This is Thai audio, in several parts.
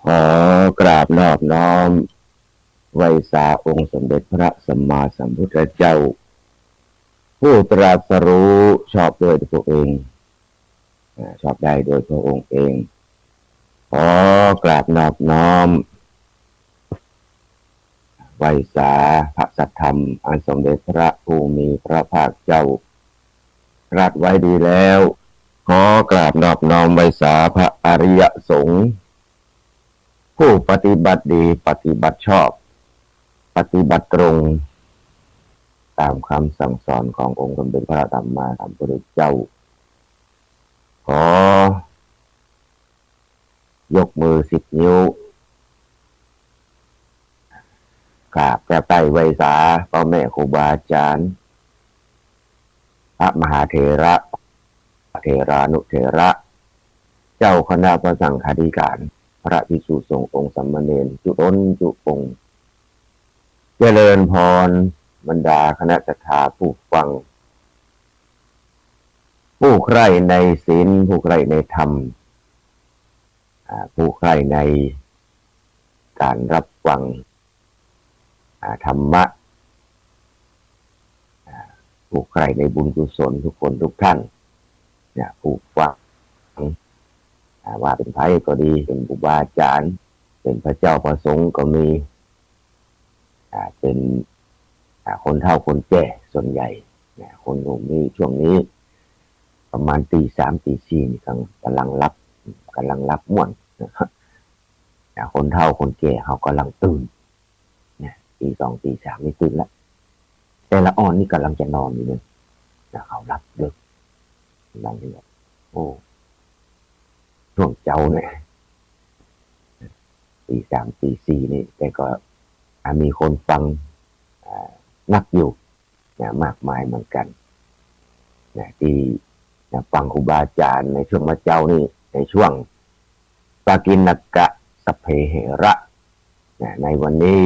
ขอกราบนอบน้อมไหว้สาองค์สมเด็จพระสัมมาสัมพุทธเจ้าผู้ตรัสรู้ชอบโดยพระองค์ชอบได้โดยพระองค์เองขอกราบนอบน้อมไหว้สาพระสัทธรรมอันสมเด็จพระผู้มีพระภาคเจ้าตรัสไว้ดีแล้วขอกราบนอบน้อมไหว้สาพระอริยสงฆ์ผู้ปฏิบัติดีปฏิบัติชอบปฏิบัติตรงตามคำสั่งสอนขององค์สมเด็จพระสัมมาสัมพุทธเจ้าขอยกมือ10 นิ้วกราบแก้ไต่ไหว้สาพ่อแม่ครูบาอาจารย์พระมหาเถระเถรานุเถระเจ้าคณะพระสังฆาธิการพระภิกษุสงฆ์องค์สามเณรจุตนจุปงเจริญพรบรรดาคณะศรัทธาผู้ฟังผู้ใคร่ในศีลผู้ใคร่ในธรรมผู้ใคร่ในการรับฟังธรรมะผู้ใคร่ในบุญกุศลทุกคนทุกท่านผู้ฟังว่าเป็นไผก็ดีเป็นครูบาอาจารย์เป็นพระเจ้าพระสงฆ์ก็มีเป็นคนเฒ่าคนแก่ส่วนใหญ่คนหนุ่มนี่ช่วงนี้ประมาณตี 3 ตี 4นี่กำลังรับม่วนคนเฒ่าคนแก่เขากำลังตื่นตี 2 ตี 3นี่ตื่นแล้วแต่ละอ่อนนี่กำลังจะนอนอยู่เลยเขารับดึกกำลังเรียกโอ้ช่วงเจ้าเนี่ยตี 3 ตี 4นี่แต่ก็มีคนฟังนักอยู่มากมายเหมือนกันที่ฟังครูบาอาจารย์ในช่วงมะเจ้านี่ในช่วงปากิณกะสัพเพเหระในวันนี้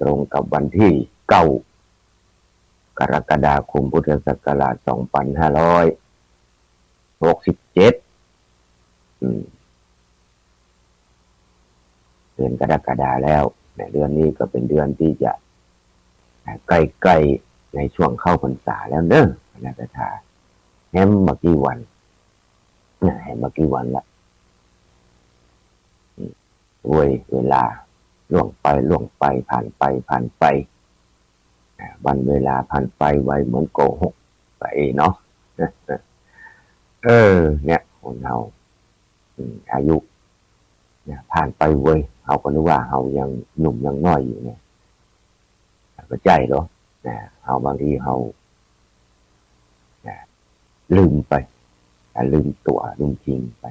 ตรงกับวันที่9 กรกฎาคมพุทธศักราช 2567เดือนกรกฎาแล้วในเดือนนี้ก็เป็นเดือนที่จะใกล้ๆในช่วงเข้าพรรษาแล้วเด้อนะจ๊ะแฮมมากี่วันละเวลาล่วงไปผ่านไปวันเวลาผ่านไปไวเหมือนโกหกไปเนาะเนี่ยคนเราอายุผ่านไปเว้ยเขาก็นึกว่าเขายังหนุ่มยังน้อยอยู่เนี่ยก็ใจเหรอเขาบางทีเขาลืมไปลืมตัวลืมจริงไป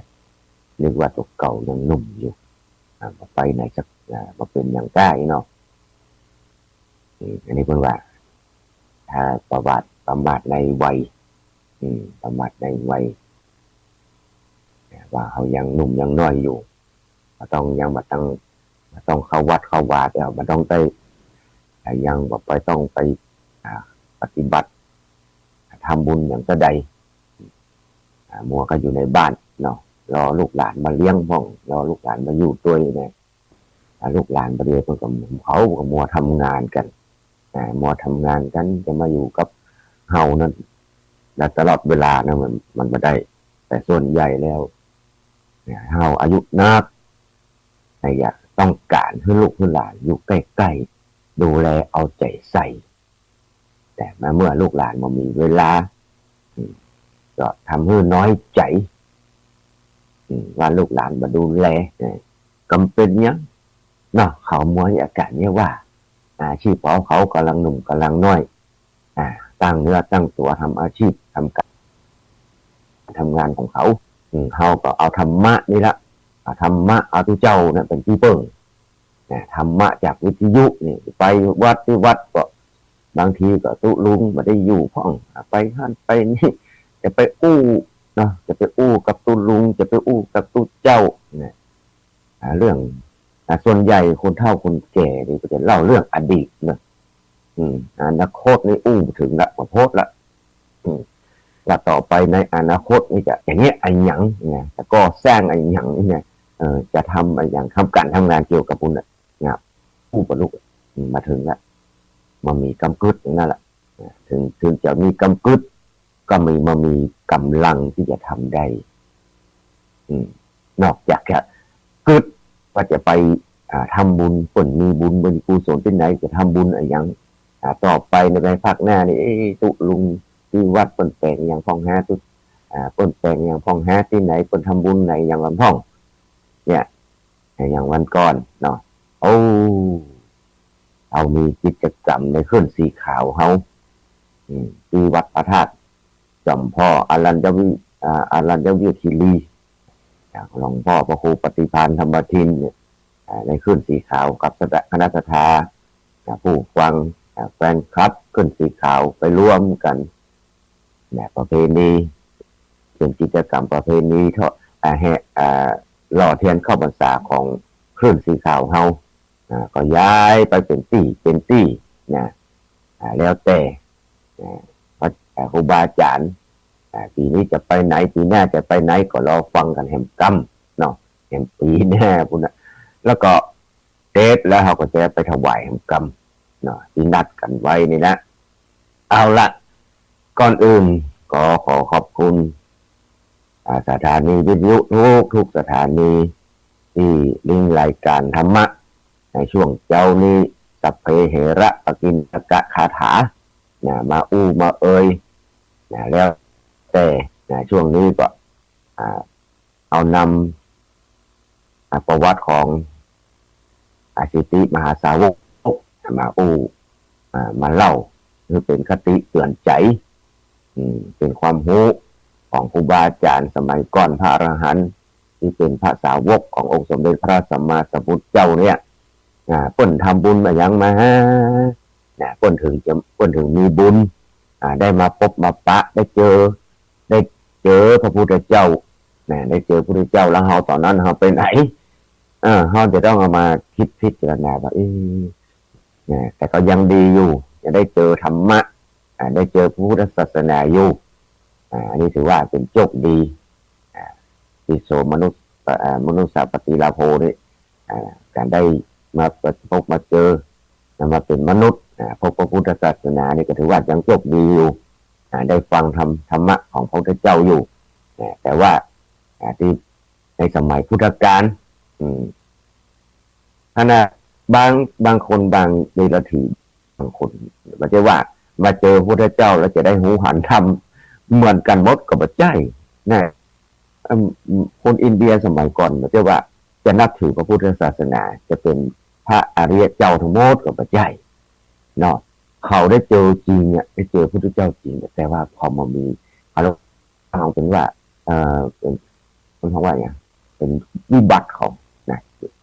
นึกว่าตัวเก่ายังหนุ่มอยู่ไปไหนสักมาเป็นอย่างใกล้เนาะอันนี้เป็นว่าถ้าประมาทในวัยประมาทในวัยว่าเขายังหนุ่มยังน้อยอยู่มาต้องเข้าวัดเข้าวาแล้วมันต้องได้ยังแบบไปต้องไปปฏิบัติทำบุญอย่างใดมัวก็อยู่ในบ้านเนาะรอลูกหลานมาเลี้ยงห้องรอลูกหลานมาอยู่ด้วยเนี่ยลูกหลานประเดี๋ยวเขาก็มัวทำงานกันจะมาอยู่กับเฮานั้นตลอดเวลานะมันไม่ได้แต่ส่วนใหญ่แล้วเฮาอายุนักอยากต้องการให้ลูกให้หลานอยู่ใกล้ๆดูแลเอาใจใส่แต่เมื่อลูกหลานมันมีเวลาก็ทำให้น้อยใจว่าลูกหลานมาดูแลกำเป็นเนี้ยเนาะเขามัวอาการเนี้ยว่าอาชีพของเขากำลังหนุ่มกำลังน้อยตั้งเนื้อตั้งตัวทำอาชีพทำการทำงานของเขา เฮาก็เอาธรรมะนี่ละเอาธรรมะเอาที่เจ้าเนี่ยเป็นที่เปิ้งธรรมะจากวิทยุนี่ไปวัดที่วัดก็บางทีก็ตุลุงไม่ได้อยู่พ่องไปหันไปนี่จะไปอู้เนาะจะไปอู้กับตุลุงจะไปอู้กับตุเจ้าเนี่ยเรื่องส่วนใหญ่คนเฒ่าคนแก่นี่ก็จะเล่าเรื่องอดีตเนาะอนาคตนี่อู้ถึงละมาโพสละแล้วต่อไปในอนาคตนี่จะอย่างเงี้ยไอ้หยังเนี่ยแต่ก็สร้างไอ้หยังเนี่ยจะทำไอ้หยังทำการทำงานเกี่ยวกับบุญเนี่ยผู้บรรลุมาถึงแล้วมันมีกำกึดนั่นแหละถึงจะมีกำกึดก็มีกำลังที่จะทำได้นอกจากจะกึดว่าจะไปทำบุญผลมีบุญบนกุศลที่ไหนจะทำบุญอะไรอย่างต่อไปในภาคหน้านี่ตุลุงที่วัดเปิ่นแปลงอย่างพองฮาตุเปิ่นแปลงอย่างพองฮาที่ไหนเปิ่นทำบุญไหนอย่างวันพ่องเนี่ยอย่างวันก่อนเนาะเอามีกิจกรรมในขึ้นสีขาวเฮาที่วัดพระธาตุจอมพ่ออรัญญวิคีรีจากหลวงพ่อพระครูปฏิภาณธรรมทินเนี่ยในขึ้นสีขาวกับคณะทาผู้ฟังแฟนคลับขึ้นสีขาวไปร่วมกันประเพณีเป็นกิจกรรมประเพณีเท่าหล่อเทียนเข้าพรรษาของคลื่นสีขาวเฮาก็ย้ายไปเป็นตี้นะแล้วแต่ครูบาอาจารย์ปีนี้จะไปไหนปีหน้าจะไปไหนก็รอฟังกันแหมกำเนาะแหมปีหน้าพุ่นนะแล้วก็เทศแล้วเขาก็จะไปถวายแหมกำเนาะที่นัดกันไว้นี่นะเอาละก่อนอื่นก็ขอขอบคุณสถานีวิทยุทุกสถานีที่ลิงรายการธรรมะในช่วงเจ้านี้สัพเพเหระปกินตกะคาถามาอู้มาเอ่ยแล้วแต่ช่วงนี้ก็เอานำประวัติของสิทธิมหาสาวกมาอู้มาเล่าคือเป็นคติเตือนใจเป็นความรู้ของครูบาอาจารย์สมัยก่อนพระอรหันต์ที่เป็นพระสาวกขององค์สมเด็จพระสัมมาสัมพุทธเจ้าเนี่ยเปิ้นทำบุญมาอย่างมาเปิ้นถึงมีบุญได้มาพบมาปะได้เจอพระพุทธเจ้าได้เจอพระพุทธเจ้าแล้วเฮาตอนนั้นเฮาเป็นไหนเฮาจะต้องเอามาคิดพิจารณาว่าแต่ก็ยังดีอยู่จะได้เจอธรรมะได้เจอพุทธศาสนาอยู่อันนี้ถือว่าเป็นโชคดีที่โสมนุษย์ปฏิลาโภนี่การได้มาพบมาเจอมาเป็นมนุษย์พบพระพุทธศาสนานี่ก็ถือว่ายังโชคดีอยู่ได้ฟังธรรมะของพระพุทธเจ้าอยู่แต่ว่าที่ในสมัยพุทธกาลขณะบางคนบางเดรัจฉีบางคนไม่ใช่ว่ามาเจอพระพุทธเจ้าแล้วจะได้หูหันธรรมเหมือนกันหมดก็ไม่ใช่คนอินเดียสมัยก่อนไม่ใช่ว่าจะนับถือพระพุทธศาสนาจะเป็นพระอริยเจ้าทั้งหมดก็ไม่ใช่เนาะเขาได้เจอจริงได้เจอพระพุทธเจ้าจริงแต่ว่าพอมามีเราเอาเป็นว่าเป็นคนเขาว่าอย่างเป็นวิบัติเขา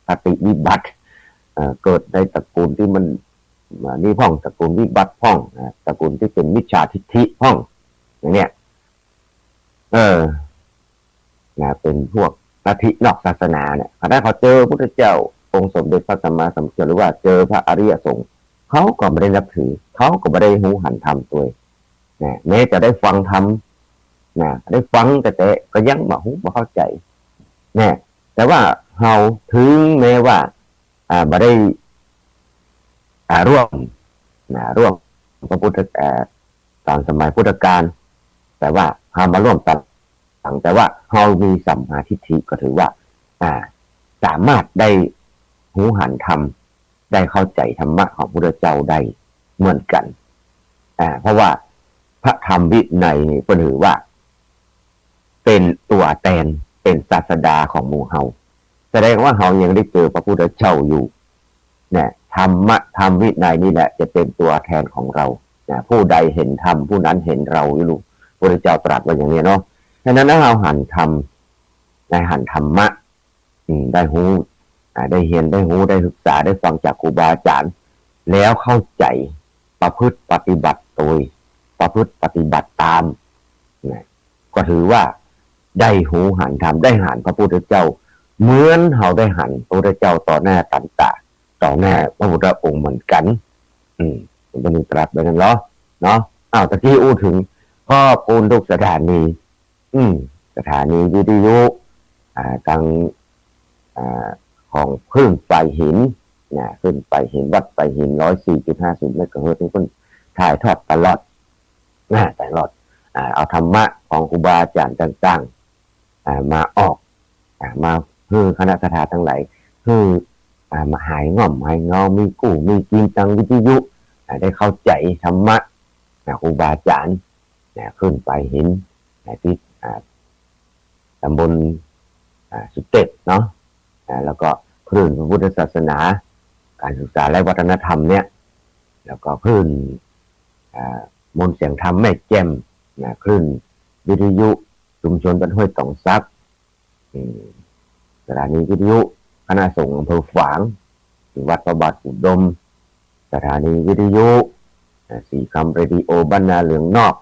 ปฏิวิบัติเกิดในตระกูลที่มันนี่พ่องตระกูลวิบัติพ่องตระกูลที่เป็นมิจฉาทิฏฐิพ่องอย่างเนี้ยเป็นพวกลัทธินอกศาสนาเนี่ยถ้าเขาเจอพระพุทธเจ้าองค์สมเด็จพระสัมมาสัมพุทธเจ้าหรือว่าเจอพระอริยสงฆ์เขาก็ไม่ได้นับถือเขาก็ไม่ได้หูหันธรรมตัวแม้จะได้ฟังธรรมได้ฟังแต่ก็ยังไม่เข้าใจแต่ว่าเราถึงแม้ว่าไม่ได้ร่วมพระพุทธตอนสมัยพุทธกาลแต่ว่าเรามาร่วมตัดแต่ว่าเรามีสัมมาทิฏฐิก็ถือว่าสามารถได้หูหันธรรมได้เข้าใจธรรมะของพระพุทธเจ้าได้เหมือนกันเพราะว่าพระธรรมวินัยนี่ก็ถือว่าเป็นตัวแทนเป็นศาสดาของหมู่เฮาแสดงว่าเฮายังได้เจอพระพุทธเจ้าอยู่ธรรมวินัยนี่แหละจะเป็นตัวแทนของเราผู้ใดเห็นธรรมผู้นั้นเห็นเราอยู่ลูกพระพุทธเจ้าตรัสไว้อย่างนี้เนาะฉะนั้นถ้าเราหันธรรม ในหันธรรมะได้หูได้เห็นได้หูได้ศึกษาได้ฟังจากครูบาอาจารย์แล้วเข้าใจประพฤติปฏิบัติโดยประพฤติปฏิบัติตามนะก็ถือว่าได้หูหันธรรมได้หันพระพุทธเจ้าเหมือนเขาได้หันพระพุทธเจ้าต่อหน้าตันตะต่อหน้าพระพุทธองค์เหมือนกันมันเป็นตรัสไปนั่นเนาะตะกี้อู้ถึงข้อปูนทุกสถานีสถานีวิทยุทางของขึ้นไฟหินขึ้นไฟหินวัดไฟหิน104.50 เมกะเฮิรตซ์ที่คนถ่ายทอดตลอดเอาธรรมะของครูบาอาจารย์ต่างๆมาออกมาเพื่อคณะทาทั้งหลายเพื่อมาหายง่อมหายเงามีกู้มีกินตังวิทยุได้เข้าใจธรรมะครูบาอาจารย์ขึ้นไปเห็นที่ตำบลสุเทพเนาะแล้วก็คลื่นพระพุทธศาสนาการศึกษาและวัฒนธรรมเนี่ยแล้วก็คลื่นมนต์เสียงธรรมแม่แจ่มคลื่นวิทยุชุมชนบ้านห้วยตองซักสถานีวิทยุคณะสงฆ์อำเภอฝางวัดพระบาทอุดมสถานีวิทยุสีคำเรดิโอบ้านนาเหลืองนอก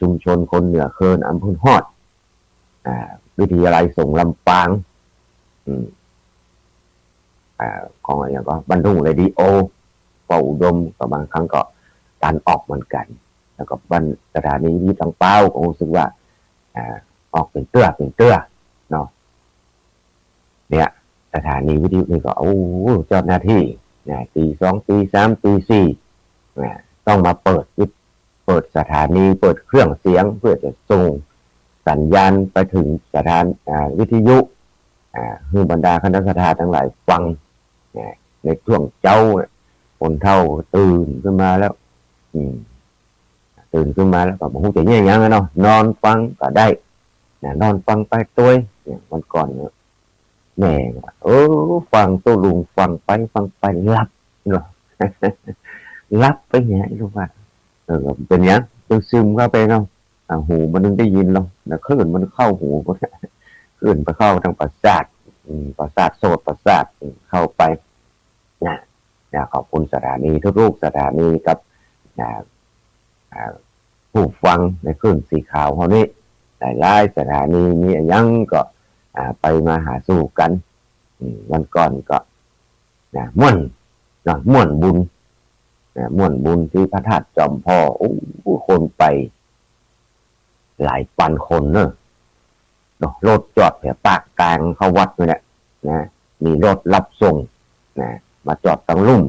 ชุมชนคนเหนือเคินอำเภอฮอดวิทยาลัยสงฆ์ลำปางของอะไรก็บรรทุกเรดิโอปอุดมก็บางครั้งก็การออกเหมือนกันแล้วก็สถานีวิทยุต่างเป้าก็รู้สึกว่าออกเป็นเตื้อเนาะเนี่ยสถานีวิทยุนี่ก็เจ้าหน้าที่ตี2ตี3ตี4ต้องมาเปิดสถานีเปิดเครื่องเสียงเพื่อจะส่งสัญญาณไปถึงสถานวิทยุคือบรรดาคณะทาทั้งหลายฟังในช่วงเจ้าคนเฒ่าตื่นขึ้นมาแล้วก็บอกว่าจะเนี่ยยังไงเนาะนอนฟังก็ได้นอนฟังไปตัววันก่อนแม่ฟังตัวลุงฟังไปหลับเนาะหลับไปเนี่ยรู้ว่าเป็นอย่างซึมเข้าไปเนาะหูมันนึงได้ยินเนาะแต่คลื่นมันเข้าหูก็คลื่นไปเข้าทางประสาทโสตประสาทเข้าไปขอบคุณสถานีทุกรูปสถานีกับผู้ฟังในคลื่นสีขาวเขานี่หลายสถานีมียังก็ไปมาหาสู่กันวันก่อนก็ม่วนบุญที่พระธาตุจอมพ่อคนไปหลายพันคนเนอะรถจอดแถวปากกลางเข้าวัดนี่แหละมีรถรับส่งมาจอดตั้งลุ่ม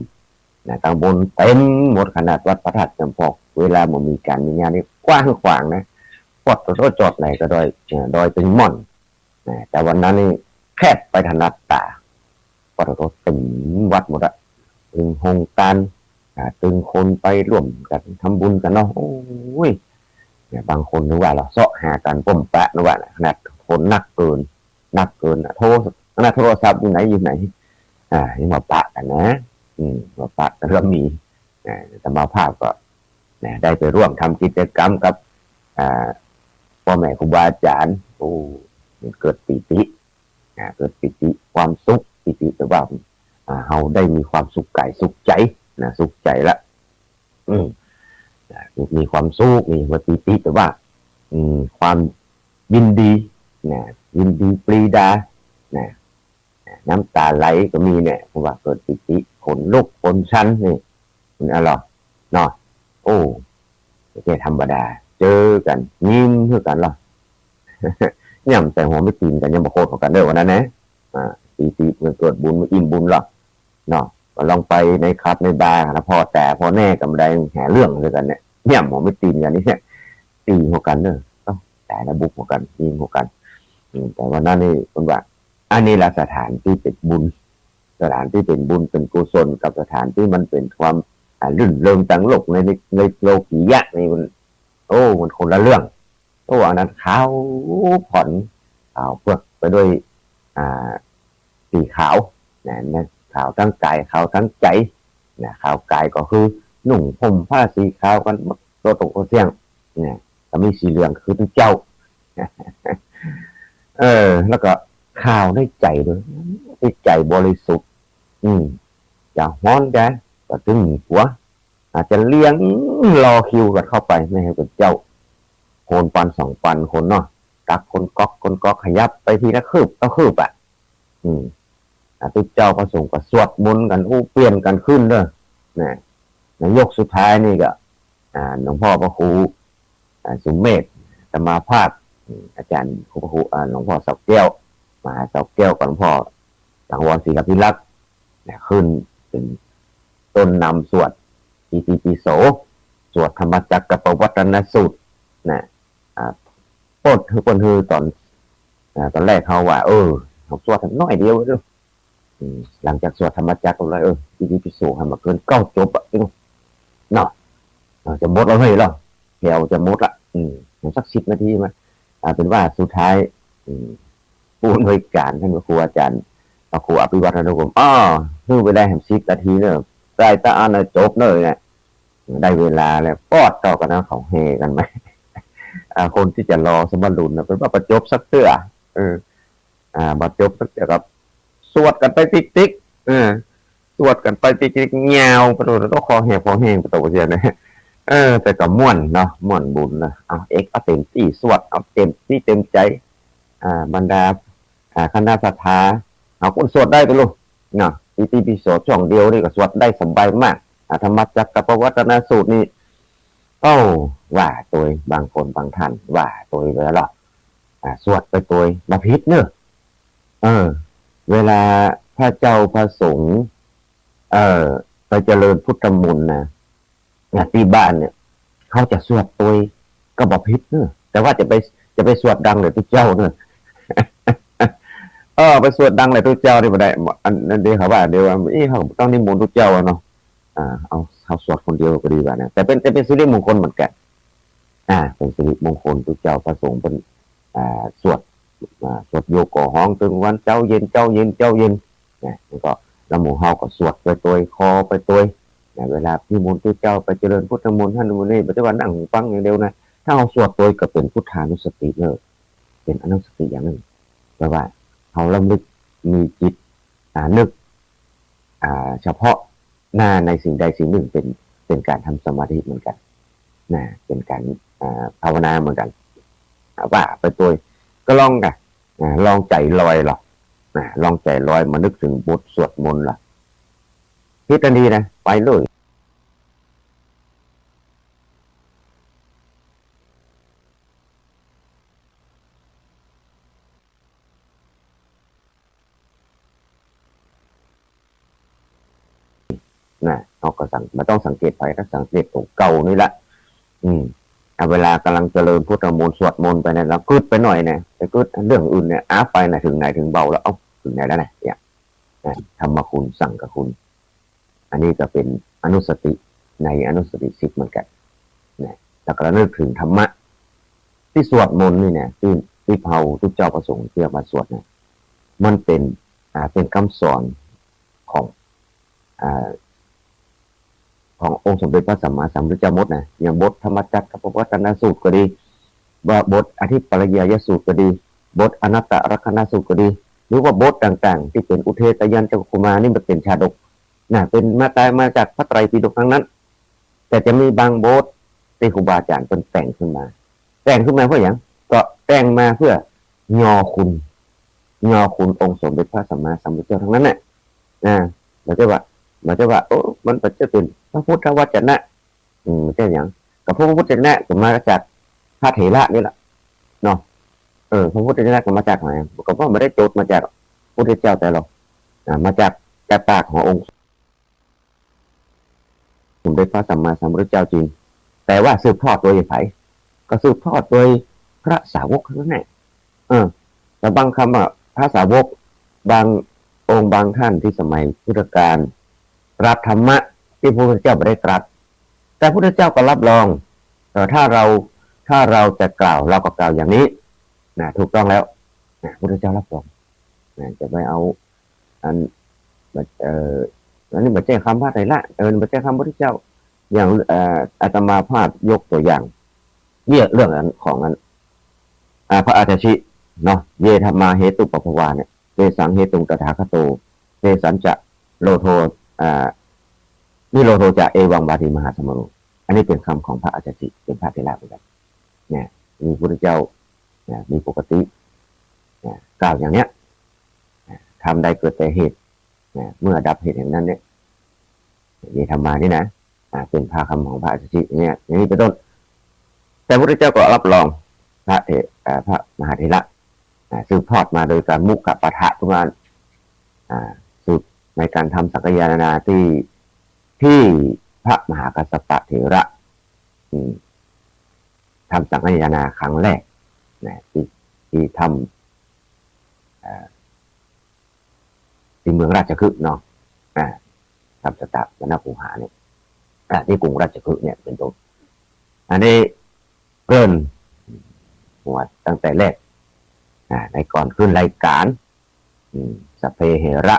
ตั้งบนเต็มหมดขนาดวัดพระธาตุจอมพ่อเวลามันมีการมีงานนี่กว้างขวางนะปอดรถจอดไหนก็ดอยเป็นม่อนแต่วันนั้นนี่แคบไปถนัดตาปอดรถเต็มวัดหมดอะตึงโฮงการตึงคนไปร่วมกันทำบุญกันเนาะบางคนนึกว่าเราเสาะหากันป้มแปะนึกว่าขนาดคนนักเกินโทรศัพท์อยู่ไหนยังมาปะกันนะมาปะกันเริ่มมีแต่มาภาพก็ได้ไปร่วมทำกิจกรรมกับพ่อแม่ครูบาอาจารย์เกิดปิติความสุขปิติแต่ว่าเราได้มีความสุขกายสุขใจสุขใจละมีความสุขมีวัตติแต่ว่าความยินดีปรีดาน้ำตาไหลก็มีเนี่ยเพราะว่าเกิดปิติขนลุกขนชันนี่คุณอะไรเนาะไม่ใช่ธรรมดาเจอกันยิ้มเพื่อกันหรอย่ำแต่หัวไม่ตีนกันยังมาโคตรกันเด้อวันนั้นนะปิติมันเกิดบุญมันอิ่มบุญหรอเนาะก็ลองไปในคลับในบาร์นะพอแน่กำไรแห่เรื่องเลยกันเนี่ยหัวไม่ตีนกันนี่ตีหัวกันเนอะแต่ละบุกหัวกันยิงหัวกันแต่วันนั้นนี่คนว่าอันนี้ละสถานที่เป็นบุญเป็นกุศลกับสถานที่มันเป็นความลื่นเริงตังโลกในโลกียะนี่มันมันคนละเรื่องอันนั้นขาวผ่อนขาวเปลือกไปด้วยสีขาวนะขาวทั้งกายขาวทั้งใจขาวกายก็คือหนุ่งห่มผ้าสีขาวกันตัวตกเที่ยงก็มีสีเหลืองคือทุกเจ้า แล้วก็ข่าวได้ใจด้วยได้ใจบริสุทธิ์จะฮ้อนแกก็ถึงหัวอาจจะเลี้ยงรอคิวกันเข้าไปไม่ให้เป็นเจ้าโคนปันสองปันคนเนาะตักคนก๊อกขยับไปทีละคืบก็คืบอ่ะตุเจ้าประสงค์ก็สวดมนต์กันเปลี่ยนกันขึ้นเด้อนะในยกสุดท้ายนี่ก็หลวงพ่อพระครูสุมเมธธรรมาภาคอาจารย์ครูพระครูหลวงพ่อเสาแก้วมาเสาแก้วกับหลวงพ่อสังวรศรีกัปพิรักษ์ขึ้นเป็นต้นนำสวดอิติปิโสสวดธรรมจักรกับปวัตนสูตรนะโคตรคือคนคือตอนแรกเขาว่าเขาสวดทำน้อยเดียวด้วยหลังจากสวดธรรมจักรเลยอิติปิโสทำมาเกิน9 จบอ่ะเนาะจะหมดแล้วเฮ้ยหรอแถวจะหมดละสัก10 นาทีมาเป็นว่าสุดท้ายผู้อำนวยการท่านพระครูอาจารย์พระครูอภิวัฒนกุลคือไปได้10 นาทีเนอะใต้ตาอันจบเลยเนี่ยได้เวลาแล้วปอดต่อกันนะเขาเฮกันไหมคนที่จะรอสมรุนนะเป็นว่าประจบสักเตื้อประจบสักเตื้อกับสวดกันไปติ๊กสวดกันไปติ๊กเงาประตูต้องคอแหกประตูเสียนะแต่ก็ม่วนเนาะม่วนบุญนะเอาเต็มที่สวดเอาเต็มที่เต็มใจบรรดาคณะศรัทธาเอาคนสวดได้ไปลูกเนาะอิติปิโสช่องเดียวนี่ก็สวดได้สบายมากธรรมจักรกับปวัตนสูตรนี่ว่าตัวบางคนบางท่านว่าตัวเวลาสวดไปตัวมาพิษเนอะเวลาพระเจ้าพระสงฆ์ไปเจริญพุทธมนต์นะที่บ้านเนี่ยเขาจะสวดตัวก็บอกพิษเนอะแต่ว่าจะไปสวดดังเลยทุกเจ้าเนอะไปสวดดังเลยทุกเจ้าที่บ่ได้อันนั้นเดี๋ยวเขาว่าเดี๋ยวเขาต้องนิมนต์ทุกเจ้าเนาะเอาสวดคนเดียวก็ดีกว่านะแต่เป็นสิริมงคลเหมือนกันเป็นสิริมงคลทุกเจ้าพระสงฆ์เป็นสวดโยกก่อห้องถึงวันเจ้าเย็นเนี่ยแล้วก็แล้วหมู่เฮาก็สวดไปตัวคอไปตัวเวลาที่มนต์ทุกเจ้าไปเจริญพุทธมนต์ท่านมนต์นี่ปัจจุบันนั่งฟังอย่างเดียวนะถ้าเราสวดตัวก็เป็นพุทธานุสติเลยเป็นอนุสติอย่างนึงแปลว่าเขาลำลึกมีจิตนึกเฉพาะหน้าในสิ่งใดสิ่งหนึ่งเป็นการทำสมาธิเหมือนกันเป็นการภาวนาเหมือนกันว่าไปตัวก็ลองกันลองใจลอยหรอกลองใจลอยมานึกถึงบทสวดมนต์ล่ะพิจารณานะไปเลยเราก็มาต้องสังเกตไปถ้าสังเกตตรงเก่านี่แหละเวลากำลังเจริญพุทธมนต์สวดมนต์ไปเนี่ยเรากึดไปหน่อยเนี่ยไปกึดเรื่องอื่นเนี่ยไปไหนถึงไหนถึงเบาแล้วถึงไหนแล้วเนี่ยธรรมคุณสังฆคุณอันนี้ก็เป็นอนุสติในอนุสติ10เหมือนกันแล้วก็นึกถึงธรรมะที่สวดมนต์นี่เนี่ยที่เผาทุกเจ้าประสงค์ที่มาสวดเนี่ยมันเป็นคำสอนขององค์สมเด็จพระสัมมาสัมพุทธเจ้ามดนะอย่างบทธรรมจักรกับปวัตนสูตรก็ดีว่าบทอธิปริยยสูตรก็ดีบทอนัตตลักขณสูตรก็ดีหรือว่าบทต่างๆที่เป็นอุเทตยันจักขุมานี่มันเป็นชาดกเป็นมาจากพระไตรปิฎกทั้งนั้นแต่จะมีบางบทที่ครูบาอาจารย์เป็นแต่งขึ้นมาเพื่ออย่างก็แต่งมาเพื่อยอคุณองค์สมเด็จพระสัมมาสัมพุทธเจ้าทั้งนั้นแหละเราจะว่ามันจะเป็นพระพุทธวจนะใช่อย่างกับพระพุทธวจนะก็มาจากพระเถระนี่แหละเนาะพระพุทธวจนะก็มาจากไหนก็เพราะไม่ได้โจทย์มาจากพระพุทธเจ้าแต่หรอกมาจากปากขององค์สมเด็จพระสัมมาสัมพุทธเจ้าจริงแต่ว่าสืบทอดโดยไผก็สืบทอดโดยพระสาวกนั่นแหละแต่บางคำพระสาวกบางองค์บางท่านที่สมัยพุทธกาลรับธรรมะที่พระพุทธเจ้าไม่ได้ตรัสแต่พระพุทธเจ้าก็รับรองถ้าเราจะกล่าวเราก็กล่าวอย่างนี้ถูกต้องแล้วพระพุทธเจ้ารับรองจะไปเอาอันนี้มาแจ้งคำพระไตรละมาแจ้งคำพระพุทธเจ้าอย่างอาตมาภาพยกตัวอย่างเรื่องนั้นของนั้นพระอาทิชิ เนาะเยธรรมาเหตุปปภวาเนี่ยเตสังเหตุงตถาคโตเตสัญจะโลโทนิโรโทจะเอวังบาติมหาสมโนอันนี้เป็นคำของพระอาจารย์จิเป็นพระเถระเหมือนกันเนี่ยมีพระพุทธเจ้าเนี่ยมีปกติเนี่ยกล่าวอย่างเนี้ยทำใดเกิดแต่เหตุเนี่ยเมื่อดับเหตุแห่งนั้นเนี่ยเยธรรมานี่นะเป็นพระคำของพระอาจารย์จิเนี่ยอย่างนี้เป็นต้นแต่พระพุทธเจ้าก็รับรองพระมหาเถระสืบทอดมาโดยการมุขปะทะทุกงานสืบในการทำสักยานาที่พระมหากัสสปะเถระทำสังฆยานาครั้งแรกนะที่ทำที่เมืองราชคฤห์เนาะทำสถาปนาคูหาเนี่ยที่กรุงราชคฤห์เนี่ยเป็นต้นอันนี้เริ่มหัวตั้งแต่แรกในก่อนขึ้นรายการสเพเหระ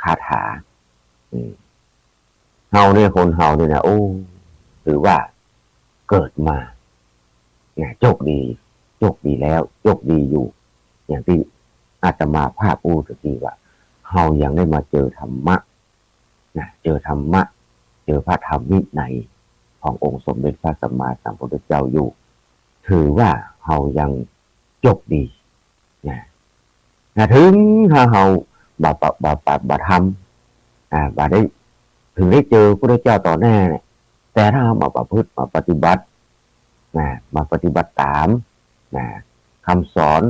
คาถาเฮาเนี่ยคนเฮาเนี่ยนะโอ้ถือว่าเกิดมาโชคดีแล้วโชคดีอยู่อย่างที่อาตมาภาพพูดทีว่าเฮายังได้มาเจอธรรมะเจอธรรมะเจอพระธรรมวินัยขององค์สมเด็จพระสัมมาสัมพุทธเจ้าอยู่ถือว่าเฮายังโชคดีถึงถ้าเฮาบาทำบาได้ถึงได้เจอพระเจ้าต่อหน้าเนี่ยแต่ถ้ามาประพฤติมาปฏิบัติมาปฏิบัติตามคำสอน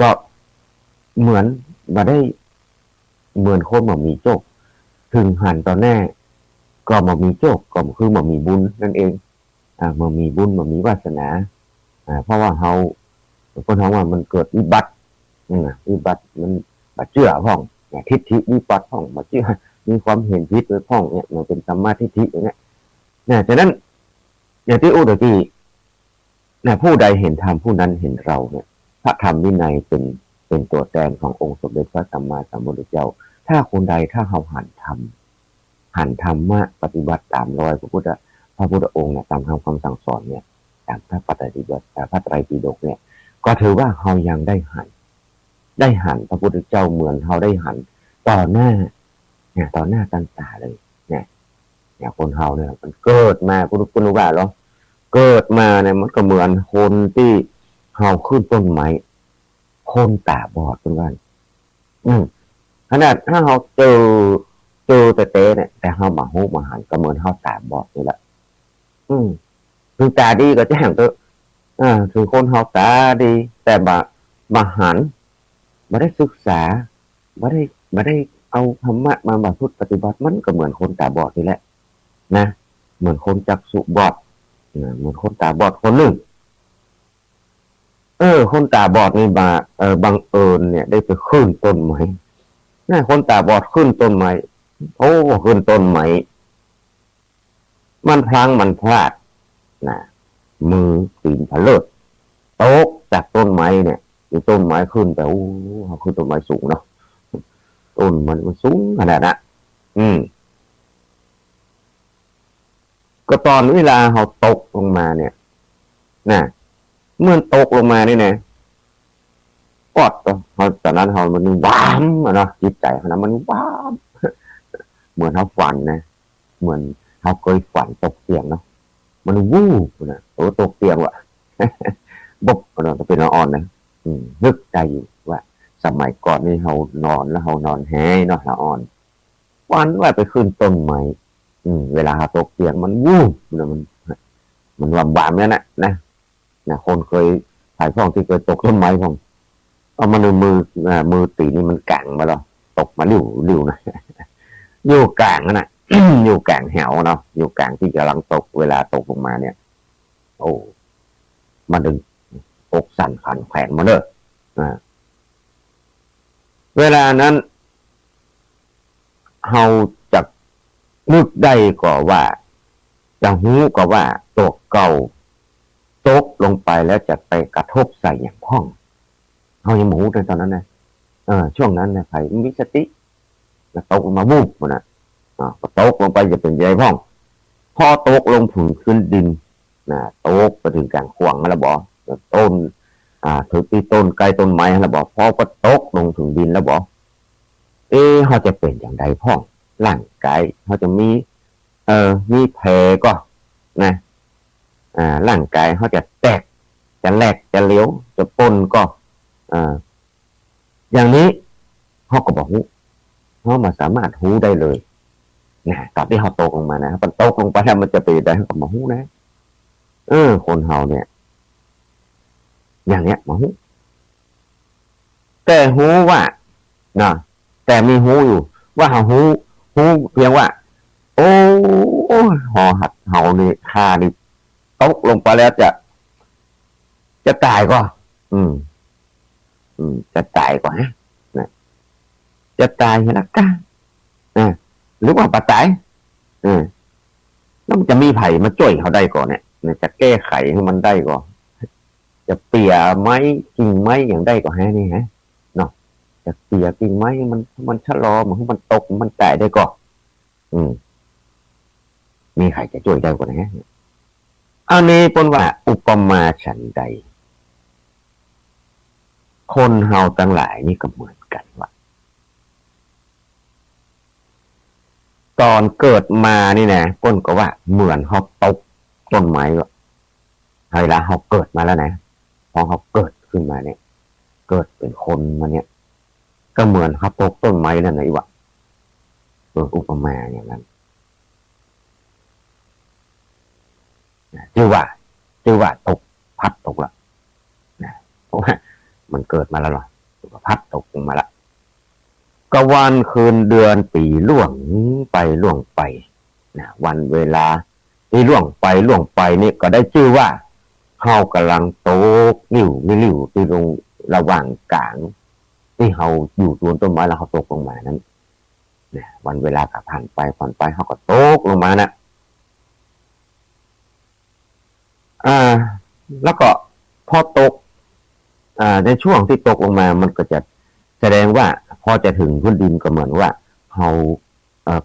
ก็เหมือนมาได้เหมือนคนมามีโชคถึงหันตอนแน่ก็มามีโชคก็คือมามีบุญนั่นเองมามีบุญมามีวาสนาเพราะว่าเขาคนเขาว่ามันเกิดวิบัติมันมาเชื่อพ้องทิฏฐิวิปัสพ้องมาเชื่อมีความเห็นผิดโดยพ้องเนี่ยมันเป็นสัมมาทิฏฐิอย่างเงี้ยฉะนั้นอย่างที่อุตติผู้ใดเห็นธรรมผู้นั้นเห็นเราเนี่ยพระธรรมวินัยเป็นตัวแทนขององค์สมเด็จพระสัมมาสัมพุทธเจ้าถ้าคนใดถ้าเขาหันธรรมะปฏิบัติตามรอยพระพุทธองค์เนี่ยตามคำสั่งสอนเนี่ยตามพระไตรปิฎกเนี่ยก็ถือว่าเขายังได้หันพระพุทธเจ้าเหมือนเขาได้หันต่อหน้าตันตาเลยเนี่ยคนเขาเนี่ยมันเกิดมาคุณรู้ว่าหรอเกิดมาเนี่ยมันก็เหมือนคนที่เขาขึ้นต้นไม้คนตาบอดเหมือนกันขนาดถ้าเขาเจอแต่เนี่ยแต่เขามาหูมาหันก็เหมือนเขาตาบอดนี่แหละถึงตาดีก็แจ้งเถอะถึงคนเขาตาดีแต่มาหันมาได้ศึกษามาได้เอาธรรมะมาประพฤติปฏิบัติมันก็เหมือนคนตาบอดนี่แหละนะเหมือนคนจักษุบอดเหมือนคนตาบอดคนหนึ่งคนตาบอดนี่บังเอิญเนี่ยได้ไปขึ้นต้นไม้คนตาบอดขึ้นต้นไม้ขึ้นต้นไม้มันพลั้งมันพลาดมือตีนพะเลิดตกจากต้นไม้เนี่ยต้นไม้ขึ้นแต่เขาขึ้นต้นไม้สูงเนาะต้นมันสูงขนาดนั้นก็ตอนเวลาเขาตกลงมาเนี่ยเมื่อตกลงมานี่นะกอดเขาตอนนั้นเขามันว้ามเนาะจิตใจเขานะมันว้ามเหมือนเขาฝันนะเหมือนเขาเคยฝันตกเตียงเนาะมันวูบนะตกเตียงว่ะบบเราจะเป็นอ่อนนะนึกใจอยู่ว่าสมัยก่อนนี่เขานอนแล้วเขานอนแห้เนาะละอ่อนวันว่าไปขึ้นต้นไม้เวลาตกเตียงมันวูบมันลำบากนั่นนะคนเคยถ่ายพ้องที่เคยตกต้นไม้พ้องเอามาในมือตีนี่มันกางมาแล้วตกมาริ้วนะอยู่กลางนะอยู่กลางแหวเนาะอยู่กลางที่กำลังตกเวลาตกลงมาเนี่ยมันดึงอกสั่นขันแขวนมาเลยเวลานั้นเราจะนึกได้ก็ว่าจะหูก็ว่าตกเก่าตกลงไปแล้วจะไปกระทบใส่อย่างพ้องเขายังหมูในตอนนั้นนะช่วงนั้นนะใครมีสติตกมาบูบมันตกลงไปจะเป็นใหญ่พ้องพอตกลงถึงขึ้นดินตกไปถึงกลางขวางแล้วบอกต้น ถึงที่ต้นไกลต้นไม้แล้วบอกพอก็ตกลงถึงดินแล้วบอกเขาจะเป็นอย่างไรพ่องร่างกายเขาจะมีมีแผลก็นะร่างกายเขาจะแตกจะแหลกจะเลี้ยวจะปนก็อย่างนี้เขาก็บอกเขามาสามารถหูได้เลยนะตอนที่เขาตกลงมานะมันตกลงไปแล้วมันจะเป็นได้เขาก็มาหูนะคนเฮาเนี่ยอย่างเนี้ยมาหูแต่หูว่านะแต่มีหูอยู่ว่าเขาหูเพียงว่าโอ้หอหัดเฮานี่ฆ่านี่ตกลงไปแล้วจะตายก็จะตายกว่านะจะตายนะก้าหรือว่าปะตายแล้วมันจะมีไผ่มาช่วยเขาได้ก่อนเนี่ยจะแก้ไขให้มันได้ก่อนจะเปียไม้กิ่งไม้อย่างได้ก่อนนี่ฮะเนาะจะเปียกิ่งไม้มันชะลอเหมือนมันตกมันตายได้ก่อนมีใครจะช่วยได้ก่อนฮะอันนี้เป็นว่าอุปมาฉันใดคนเฮาทั้งหลายนี่ก็เหมือนกันว่าตอนเกิดมานี่นะก้นก็ว่าเหมือนเขาตกต้นไม้ก็เวลาเขาเกิดมาแล้วนะพอเขาเกิดขึ้นมาเนี่ยเกิดเป็นคนมาเนี่ยก็เหมือนเขาตกต้นไม้นั่นไงวะอุปมาอย่างนั้นชื่อว่าตกพัดตกละนะเพราะว่ามันเกิดมาแล้วหรอพัดตกลงมาละก็วันคืนเดือนปีล่วงไปนะวันเวลาที่ล่วงไปนี่ก็ได้ชื่อว่าเฮากำลังตกนิ่วที่ลงระหว่างกลางที่เฮาอยู่บนต้นไม้แล้วเขาตกลงมานั้นนะวันเวลาก็ผ่านไปเขาก็ตกลงมานะแล้วก็พอตกในช่วงที่ตกลงมามันก็จะแสดงว่าพอจะถึงพื้นดินก็เหมือนว่าเขา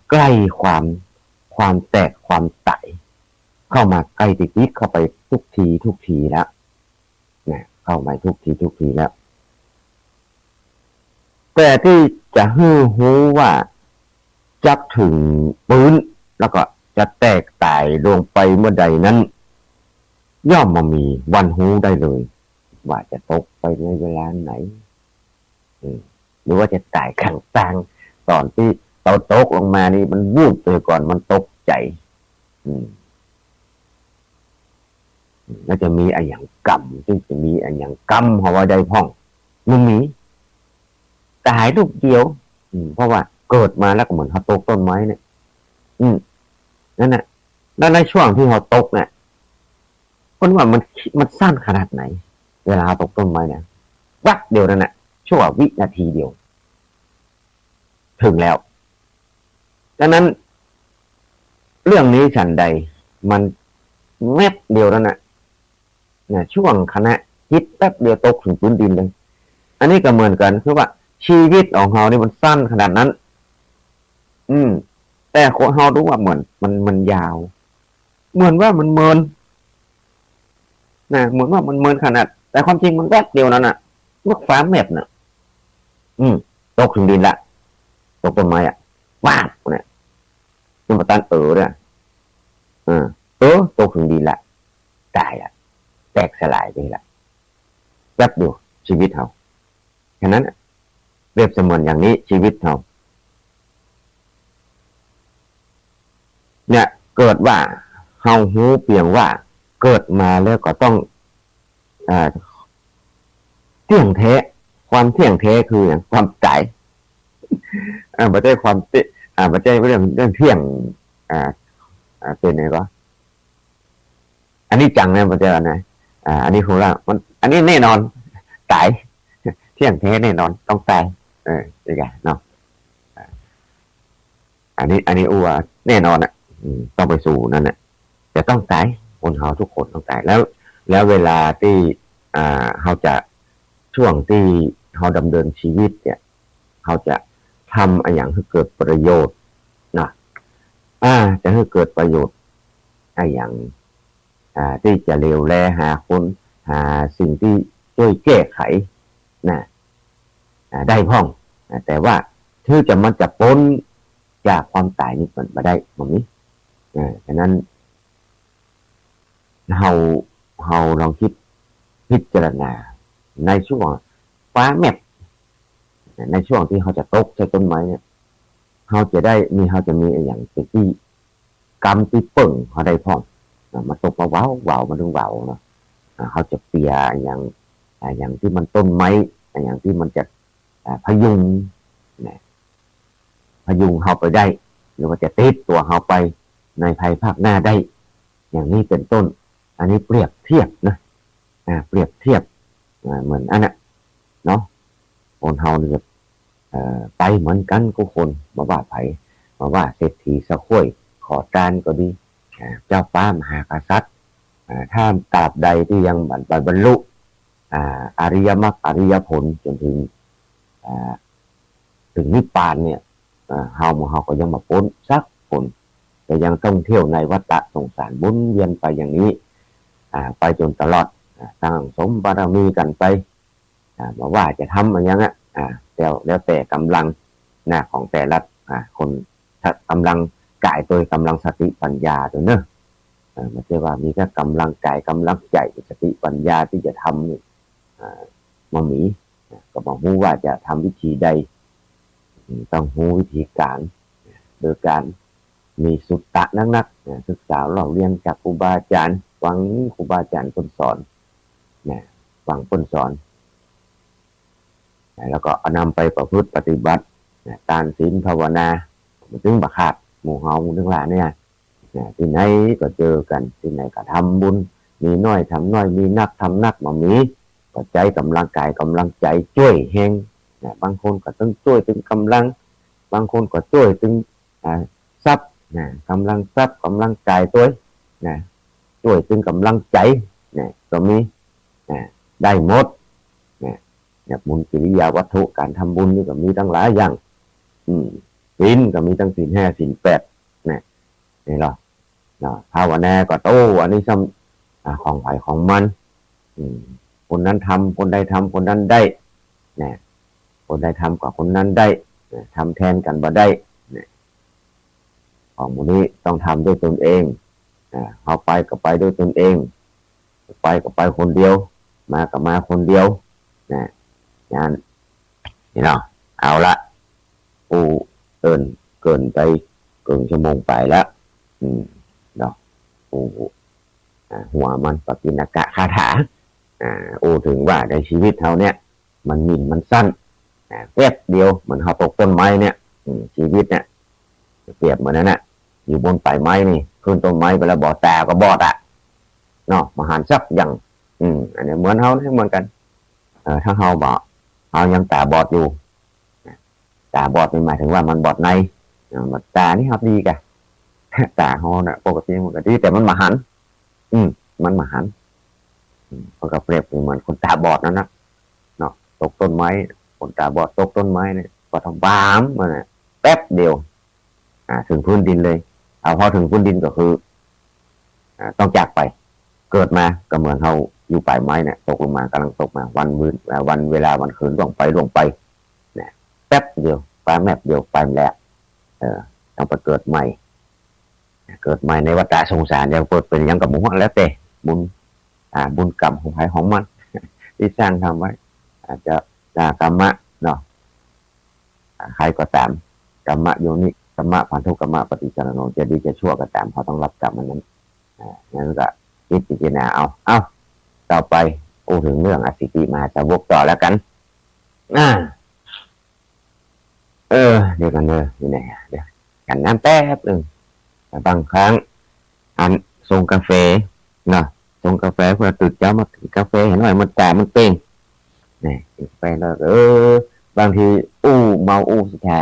ใกล้ความแตกความไตเข้ามาใกล้ติดเข้าไปทุกทีแล้วนะเข้ามาทุกทีแล้วแต่ที่จะหูว่าจับถึงปืนแล้วก็จะแตกตายลงไปเมื่อใดนั้นย่อมมามีวันหูได้เลยว่าจะตกไปในเวลาไหนหรือว่าจะตายข้างต่างตอนที่เราตกลงมานี่มันวูบไปก่อนมันตกใจแล้วจะมีอะไรอย่างกรรมซึ่งจะมีอะไรอย่างกรรมเขาว่าได้พ่องมันมีตายลูกเดียวเพราะว่าเกิดมาแล้วก็เหมือนเขาตกต้นไม้เนี่ยนั่นแหละแล้วในช่วงที่เขาตกเนี่ยคนว่ามันสั้นขนาดไหนเวลาตกต้นไม้เนี่ยวัดเดียวนั่นแหละชั่ววินาทีเดียวถึงแล้วดังนั้นเรื่องนี้ฉันใดมันแมบเดียวนั่นแหละช่วงขณะคิดแป๊บเดียวตกถึงพื้นดินเลยอันนี้ก็เหมือนกันคือว่าชีวิตของเรานี่มันสั้นขนาดนั้นแต่คนเรารู้ว่าเหมือนมันยาวเหมือนว่ามันเมินเหมือนว่ามันเมินขนาดแต่ความจริงมันแวบเดียวนั่นน่ะลูกฟ้าแมบน่ะตกถึงดินละตกต้นไม้ว้าวเนี่ยนี่มาตันเนี่ยตกถึงดินละตายละแตกสลายไปละแวบเดียวชีวิตเราฉะนั้นเรียบเสมือนอย่างนี้ชีวิตเราเนี่ยเกิดว่าเฮาหูเพียงว่าเกิดมาแล้วก็ต้องเที่ยงแท้ความเที่ยงแท้คืออย่างความตายไม่ใช่ความไม่ใช่เรื่องเที่ยงเป็นไงก็อันนี้จังนะมันจะอะไรอันนี้ของเรามันอันนี้แน่นอนตายเที่ยงแท้แน่นอนต้องตายนี่ไงเนาะอันนี้อ้วแน่นอนต้องไปสู่นั่นแหละจะต้องตายคนเราทุกคนต้องตายแล้วเวลาที่เขาจะช่วงที่เขาดำเนินชีวิตเนี่ยเขาจะทำอะไรอย่างให้เกิดประโยชน์นะจะให้เกิดประโยชน์อะไรอย่างที่จะเลวแลหาคนหาสิ่งที่ ช่วยแก้ไขนะได้พ้องแต่ว่าที่มันจะพ้นจากความตายนี่มันมาได้แบบนี้ฉะนั้นเราลองคิดพิจารณาในช่วงฟ้าแมบในช่วงที่เขาจะตกใช้ต้นไม้เนี่ยเขาจะมีอย่างที่กำที่เปิ่งเขาได้พ้องมาตกมาว้าวมาดึงว้าวเนาะเขาจะเปียอย่างที่มันต้นไม้อย่างที่มันจะพยุงพยุงเขาไปได้หรือว่าจะติดตัวเขาไปในภายภาคหน้าได้อย่างนี้เป็นต้นอันนี้เปรียบเทียบนะเปรียบเทียบเหมือนอันน่ะเนาะคนเฮาเนี่ยไปเหมือนกันทุกคนมาว่าไผมาว่าเศรษฐีสะข้วยขอทานก็ดีเจ้าฟ้ามหากษัตริย์ถ้าตราบใดที่ยังบรรลุอริยมรรคอริยผลจนถึงนิพพานเนี่ยเฮาก็ยังมาพ้นสักคนแต่ยังต้องเที่ยวในวัฏสงสารวนเวียนไปอย่างนี้ไปจนตลอดสร้างสมบารมีกันไปบอกว่าจะทำอะไรอย่างเงี้ยแล้วแต่กำลังของแต่ละคนกำลังกายตัวกำลังสติปัญญาตัวเนอะไม่ใช่ว่ามีแค่กำลังกายกำลังใจสติปัญญาที่จะทำมันมีก็บอกรู้ว่าจะทำวิธีใดต้องรู้วิธีการโดยการมีสุตตะนักศึกษาเราเรียนจากครูบาอาจารย์ฟังครูบาอาจารย์คนสอนฟังคนสอนแล้วก็นำไปประพฤติปฏิบัติทานศีลภาวนาถึงบักขาดหมู่เฮาทั้งหลายเนี่ยที่ไหนก็เจอกันที่ไหนก็ทำบุญมีน้อยทำน้อยมีนักทำนักมามีก็ใจกำลังกายกำลังใจช่วยแหงบางคนก็ต้องช่วยถึงกำลังบางคนก็ช่วยถึงทรัพย์กำลังทรัพย์กำลังกายตัวช่วยถึงกำลังใจก็มีได้หมดบุญกิริยาวัตถุการทำบุญนี่ก็มีตั้งหลายอย่างศีลก็มีตั้งศีล5ศีล8นี่หรอภาวนาก็โตอันนี้ซ้ำของไผ่ของมันคนนั้นทำคนใดทำคนนั้นได้คนใดทำกับคนนั้นได้ทำแทนกันบ่ได้ของมูนี้ต้องทำด้วยตนเองเอาไปก็ไปด้วยตนเองไปก็ไปคนเดียวมาก็มาคนเดียวงานนี่เนาะเอาละปูเกินไปเกินชั่วโมงไปแล้วเนาะปูหัวมันปกิณกะคาถาถึงว่าในชีวิตเขาเนี่ยมันมินมันสั้นแป๊บเดียวเหมือนเขาตกต้นไม้เนี่ยชีวิตเนี่ยเปรียบเหมือนนั้นน่ะอยู่บนปลายไม้นี่ขึ้นต้นไม้ไปแล้วบอดตาก็บอดเนาะมหันสักอย่างอันนี้เหมือนเขาเหมือนกันถ้าเขาบอกเขายังตาบอดอยู่ตาบอดหมายถึงว่ามันบอดในตานี่ครับดีกันตาเขาเนี่ยปกติมันก็ดีแต่มันมหันมันมหันเขาก็เปรียบเหมือนคนตาบอดนั่นนะเนาะตกต้นไม้คนตาบอดตกต้นไม้เนี่ยก็ทำบามมันแป๊บเดียวถึงพื้นดินเลยพอถึงพื้นดินก็คือต้องจากไปเกิดมาก็เหมือนเขาอยู่ปลายไม้เนี่ยตกลงมากำลังตกมาวันเวลาวันคืนล่วงไปเนี่ยแป๊บเดียวปลายแมบเดียวไปแล้วต้องไปเกิดใหม่ในวัฏสงสารยังเกิดเป็นยังกับหมู่แล้วแต่บุญกรรมของใครของมันที่สร้างทำไว้อาจจะกรรมะเนาะใครก็ตามกรรมะโยนิกรรมะพันธุกรรมะปฏิจารโนจะดีจะชั่วก็ตามเขาต้องรับกรรมนั้นงั้นก็คิดพิจารณาเอาต่อไปถึงเรื่องอสิกิมาสาวกต่อแล้วกันเดี๋ยวกันเลยอยู่ไหนเดี๋ยวกันน้ำแป๊บนึงบางครั้งส่งกาแฟเนาะส่งกาแฟเพื่อตื่นเช้ามากินกาแฟเห็นหน่อยมันตามันเป่งกินกาแฟแล้วบางทีเมาสิแท้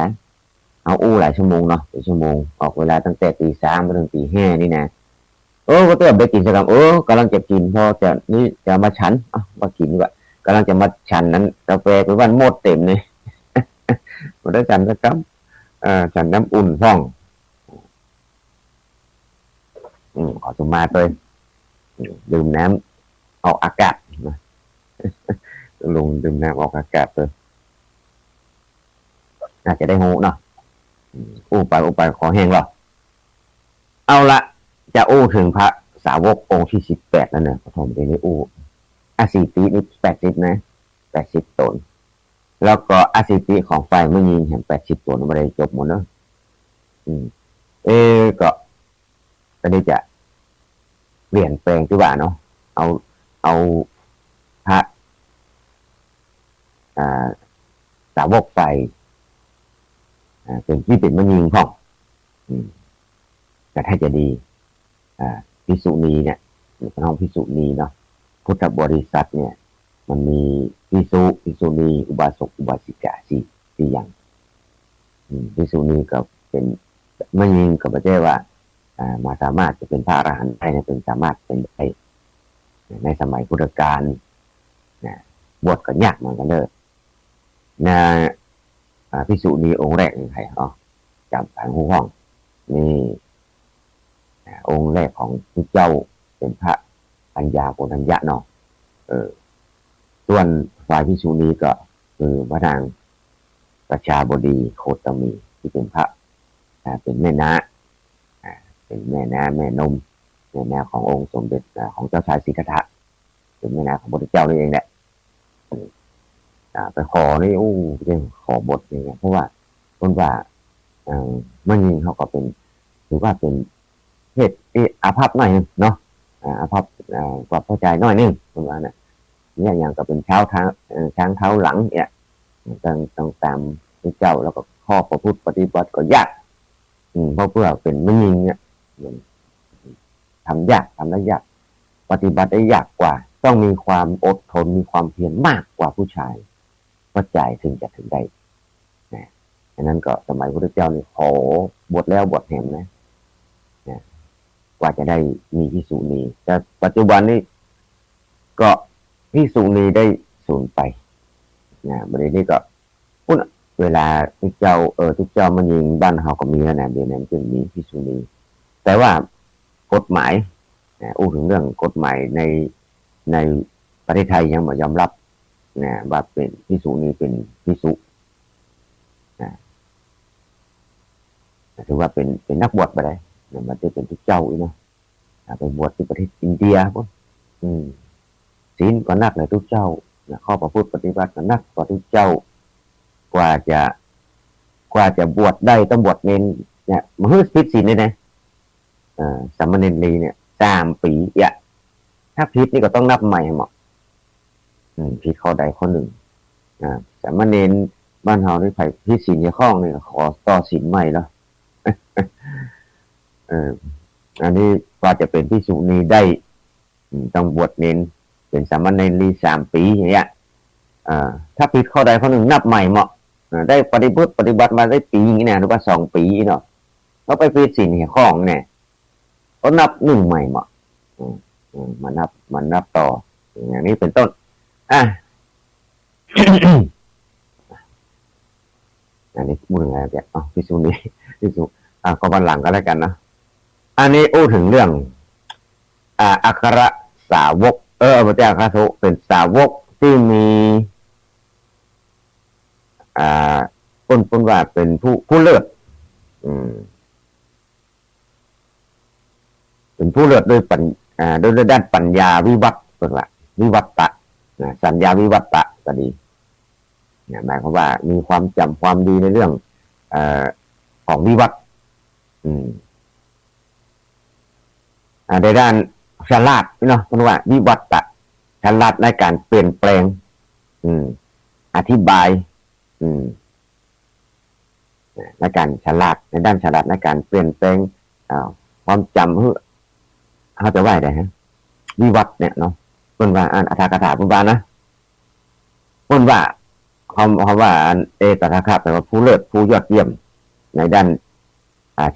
เอาหลายชั่วโมงเนาะชั่วโมงออกเวลาตั้งแต่ตี 3ไปถึงตี 5นี่นะก็เติมไปกินสักคำกำลังจะกินพอจะมาฉันมากินดีกว่ากำลังจะมาฉันนั้นกาแฟเป็นวันหมดเต็มเลยมาได้ฉันสักคำฉันน้ำอุ่นฟ่องขอสมาเลยดื่มน้ำออกอากาศ ลงดื่มน้ำออกอากาศเลยน่าจะได้หูเนาะอู้ไปขอแห้งหรอเอาละจะอู้ถึงพระสาวกองค์ที่18แล้วเนี่ยปฐมเดนี่อู้อาสีตินี่80นะ80 ตนแล้วก็อาสีติของไฟเมื่อยิงเห็น80 ตนไม่ได้จบหมดเนาะเอก็ได้จะเปลี่ยนแปลงที่ว่าเนาะเอาเอาพระสาวกไฟเป็นที่เป็นมันยิงของแต่ถ้าจะดีภิกษุณีเนี่ยน้องภิกษุณีเนาะพุทธบริษัทเนี่ยมันมีภิกษุณีอุบาสกอุบาสิกาสี่อย่างภิกษุณีก็เป็นมันยิงกับประเทศว่ามาสามารถจะเป็นพระอรหันต์ได้เป็นสามารถเป็นได้ในสมัยพุทธกาลบวชก็ยากเหมือนกันเด้อนะภิกษุณีองค์แรกนี่ใครจำฝังหูห้องนี่องค์แรกของพระเจ้าเป็นพระปัญญาโพธัญญะเนาะส่วนฝ่ายภิกษุณีก็คือพระนางประชาบดีโคตมีที่เป็นพระเป็นแม่น้าเป็นแม่น้าแม่นมแม่น้าขององค์สมเด็จของเจ้าชายสิทธัตถะเป็นแม่น้าของพระเจ้านี่เองแหละไปขอนี่เรื่องขอบทนี่เพราะว่าคนว่ามันยิงเขาก็เป็นถือว่าเป็นเหตุอาภัพหน่อยนึงเนาะอาภัพกว่าเข้าใจหน่อยนึงประมาณนั้นเนี่ยอย่างก็เป็นช้างเท้าหลังเนี่ยต้องตามพระเจ้าแล้วก็ข้อประพฤติปฏิบัติก็ยากเพราะเพื่อเป็นมันยิงเนี่ยทำยากทำได้ยากปฏิบัติได้ยากกว่าต้องมีความอดทนมีความเพียรมากกว่าผู้ชายว่าใจถึงจะถึงได้นะฉะนั้นก็สมัยพระเจ้านี่ขอบทแล้วบทแหมนะกว่าจะได้มีภิกษุณีแต่ปัจจุบันนี้ก็ภิกษุณีได้สูญไปประเด็นนี้ก็พุ่นเวลาทุกเจ้ามันยิงบ้านเขาก็มีแล้วนะเดี๋ยวนั้นจึงมีภิกษุณีแต่ว่ากฎหมายถึงเรื่องกฎหมายในประเทศไทยยังไม่ยอมรับว่าเป็นภิกษุณีเป็นภิกษุถือว่าเป็นนักบวชไปเลยมันจะเป็นทุกเจ้าอีกเนาะไปบวชที่ประเทศอินเดียพวกศีลก็นักเลยทุกเจ้าข้อประพฤติปฏิบัติก็นักกว่าทุกเจ้ากว่าจะบวชได้ต้องบวชเนนเนี่ยมันคือผิดศีลเลยนะสามเณรลีเนี่ย3 ปีถ้าผิดนี่ก็ต้องนับใหม่หมดผิดข้อใดข้อหนึ่งสามเณรบ้านเฮานี่ไผผิดศีลในข้องนี่ขอต่อศีลใหม่แล้วอันนี้กว่าจะเป็นภิกษุณีได้ต้องบวชเนนเป็นสามเณรลี3 ปีอย่างเงี้ยถ้าผิดข้อใดข้อหนึ่งนับใหม่เหมาะได้ปฏิบัติมาได้ปีอย่างนี้นะหรือว่า2 ปีเนาะแล้วไปผิดศีลในข้องเนี่ยก็นับ1 ใหม่เหมาะมันนับต่ออย่างนี้เป็นต้นอันนี้พูดยังไงเนี่ยภิกษุณีก็วันหลังก็แล้วกันนะอันนี้ถึงเรื่องอัครสาวกพระเจ้าคาโทเป็นสาวกที่มีคนว่าเป็นผู้เลิศเป็นผู้เลิศด้วยด้านปัญญาวิวัฒน์เป็นว่าวิวัตตะสัญญาวิวัตตะก็ดีหมายความว่ามีความจำความดีในเรื่องของวิวัฒน์ในด้านฉลาดเนาะเพราะว่าวิวัตตะฉลาดในการเปลี่ยนแปลงอธิบายในการฉลาดในด้านฉลาดในการเปลี่ยนแปลงความจำเขาจะว่าไงฮะวิวัตน์เนี่ยเนาะคนว่าอ่านอัตถกถาพุทธานะคนว่าเขาว่าเอตถะคะแปลว่าผู้เลิศผู้ยอดเยี่ยมในด้าน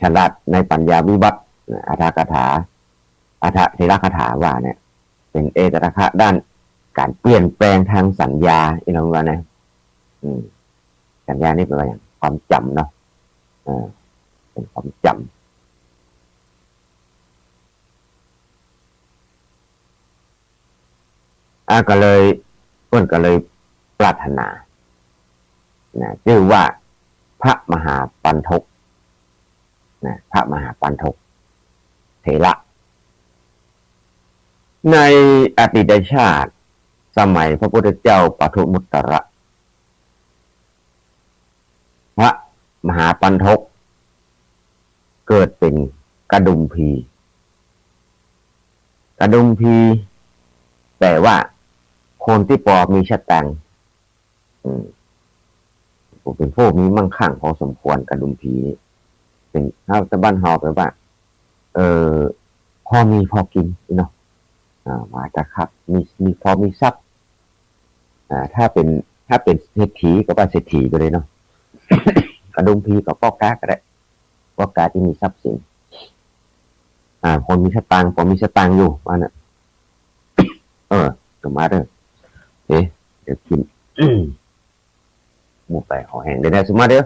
ฉลาดในปัญญาวิวัตน์อัตถกถาอัตถเทระคถาว่าเนี่ยเป็นเอตถะคะด้านการเปลี่ยนแปลงทางสัญญาอีกแล้วว่านะสัญญานี่เป็นอะไรอย่างความจำเนาะเป็นความจำก็เลย ปรารถนาชื่อว่าพระมหาปันทกพระมหาปันทกเถระในอดีตชาติสมัยพระพุทธเจ้าปทุมุตตระพระมหาปันทกเกิดเป็นกระดุมพีแต่ว่าคนที่ปอมีชะตังเป็นพวกมีมั่งคั่งพอสมควรกระดุมพีนี้เป็นข้าวตะบ้านเฮาแปลว่าพอมีพอกินเนาะมาจากครับมีพอมีทรัพย์ถ้าเป็นเศรษฐีก็ว่าเศรษฐีไปเลยเนาะ กระดุมพีก็ป้อกาก็ได้ป้อกาที่มีทรัพย์สินคนมีสตางค์พอมีสตางค์อยู่ว่าน่ะก็มาเด้อเดี๋ยวกินหมูไปห่อแห้งเดี๋ยวสมาเด้อ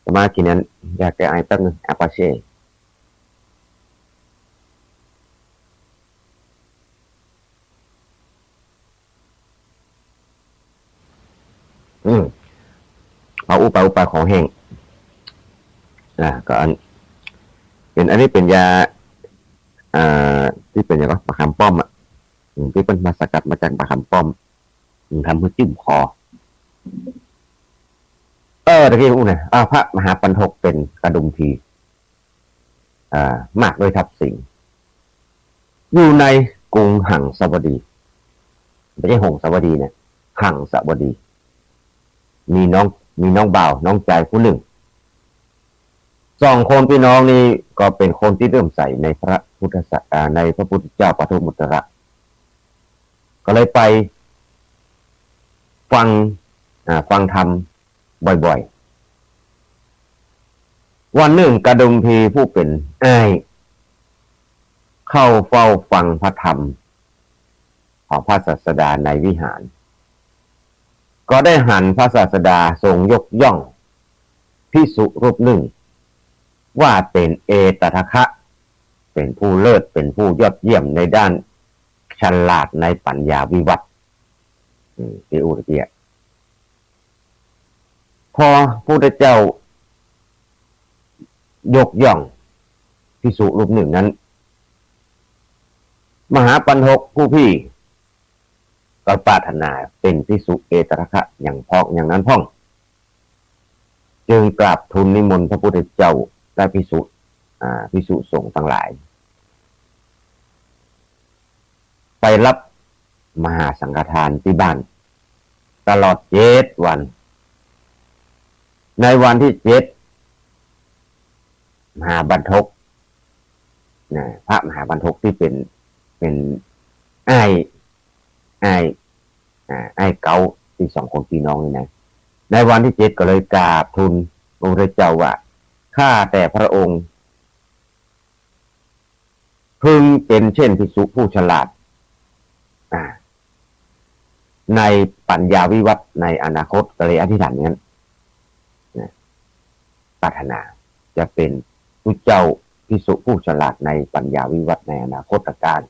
สมากินนั้นอยากแก้ไอแป๊บนึงอาปาเช่เอาอุปาของแห้งก็เป็นอันนี้เป็นยาที่เป็นอย่างก็มะขามป้อมที่เป็นมาสกัดมาจากมะขามป้อมทำเพื่อจิ้มคอตะกี้พูดนะพระมหาปันทกเป็นกระดุมพีมากด้วยทับสิงอยู่ในกรุงหังสวดีไม่ใช่หงสวดีนะหังสวดีมีน้องบ่าวน้องใจผู้หนึ่ง2 คนพี่น้องนี่ก็เป็นคนที่เริ่มใส่ในพระพุทธศาสนาในพระพุทธเจ้าปทุมุตตระก็เลยไปฟังธรรมบ่อยๆวันหนึ่งกระดุมพีผู้เป็นอ้ายเข้าเฝ้าฟังพระธรรมของพระศาสดาในวิหารก็ได้หันพระศาสดาทรงยกย่องภิกษุรูปหนึ่งว่าเป็นเอตทัคคะเป็นผู้เลิศเป็นผู้ยอดเยี่ยมในด้านฉลาดในปัญญาวิวัตรที่อุตเกียพอพระพุทธเจ้ายกย่องภิกษุรูปหนึ่งนั้นมหาปันทกผู้พี่ก็ปรารถนาเป็นภิกษุเอตทัคคะอย่างนั้นพ่องจึงกราบทูลนิมนต์พระพุทธเจ้าและภิกษุสงฆ์ทั้งหลายไปรับมหาสังฆทานที่บ้านตลอด7 วันในวันที่7มหาปันทกพระมหาปันทกที่เป็นอ้ายเกาที่2 คนพี่น้องนี่นะในวันที่7ก็เลยกราบทูลพระพุทธเจ้าว่าข้าแต่พระองค์พึงเป็นเช่นภิกษุผู้ฉลาดในปัญญาวิวัฒน์ในอนาคตก็เลยอธิษฐานนั้นปรารถนาจะเป็นผู้เจ้าภิกษุผู้ฉลาดในปัญญาวิวัฒน์ในอนาคตการ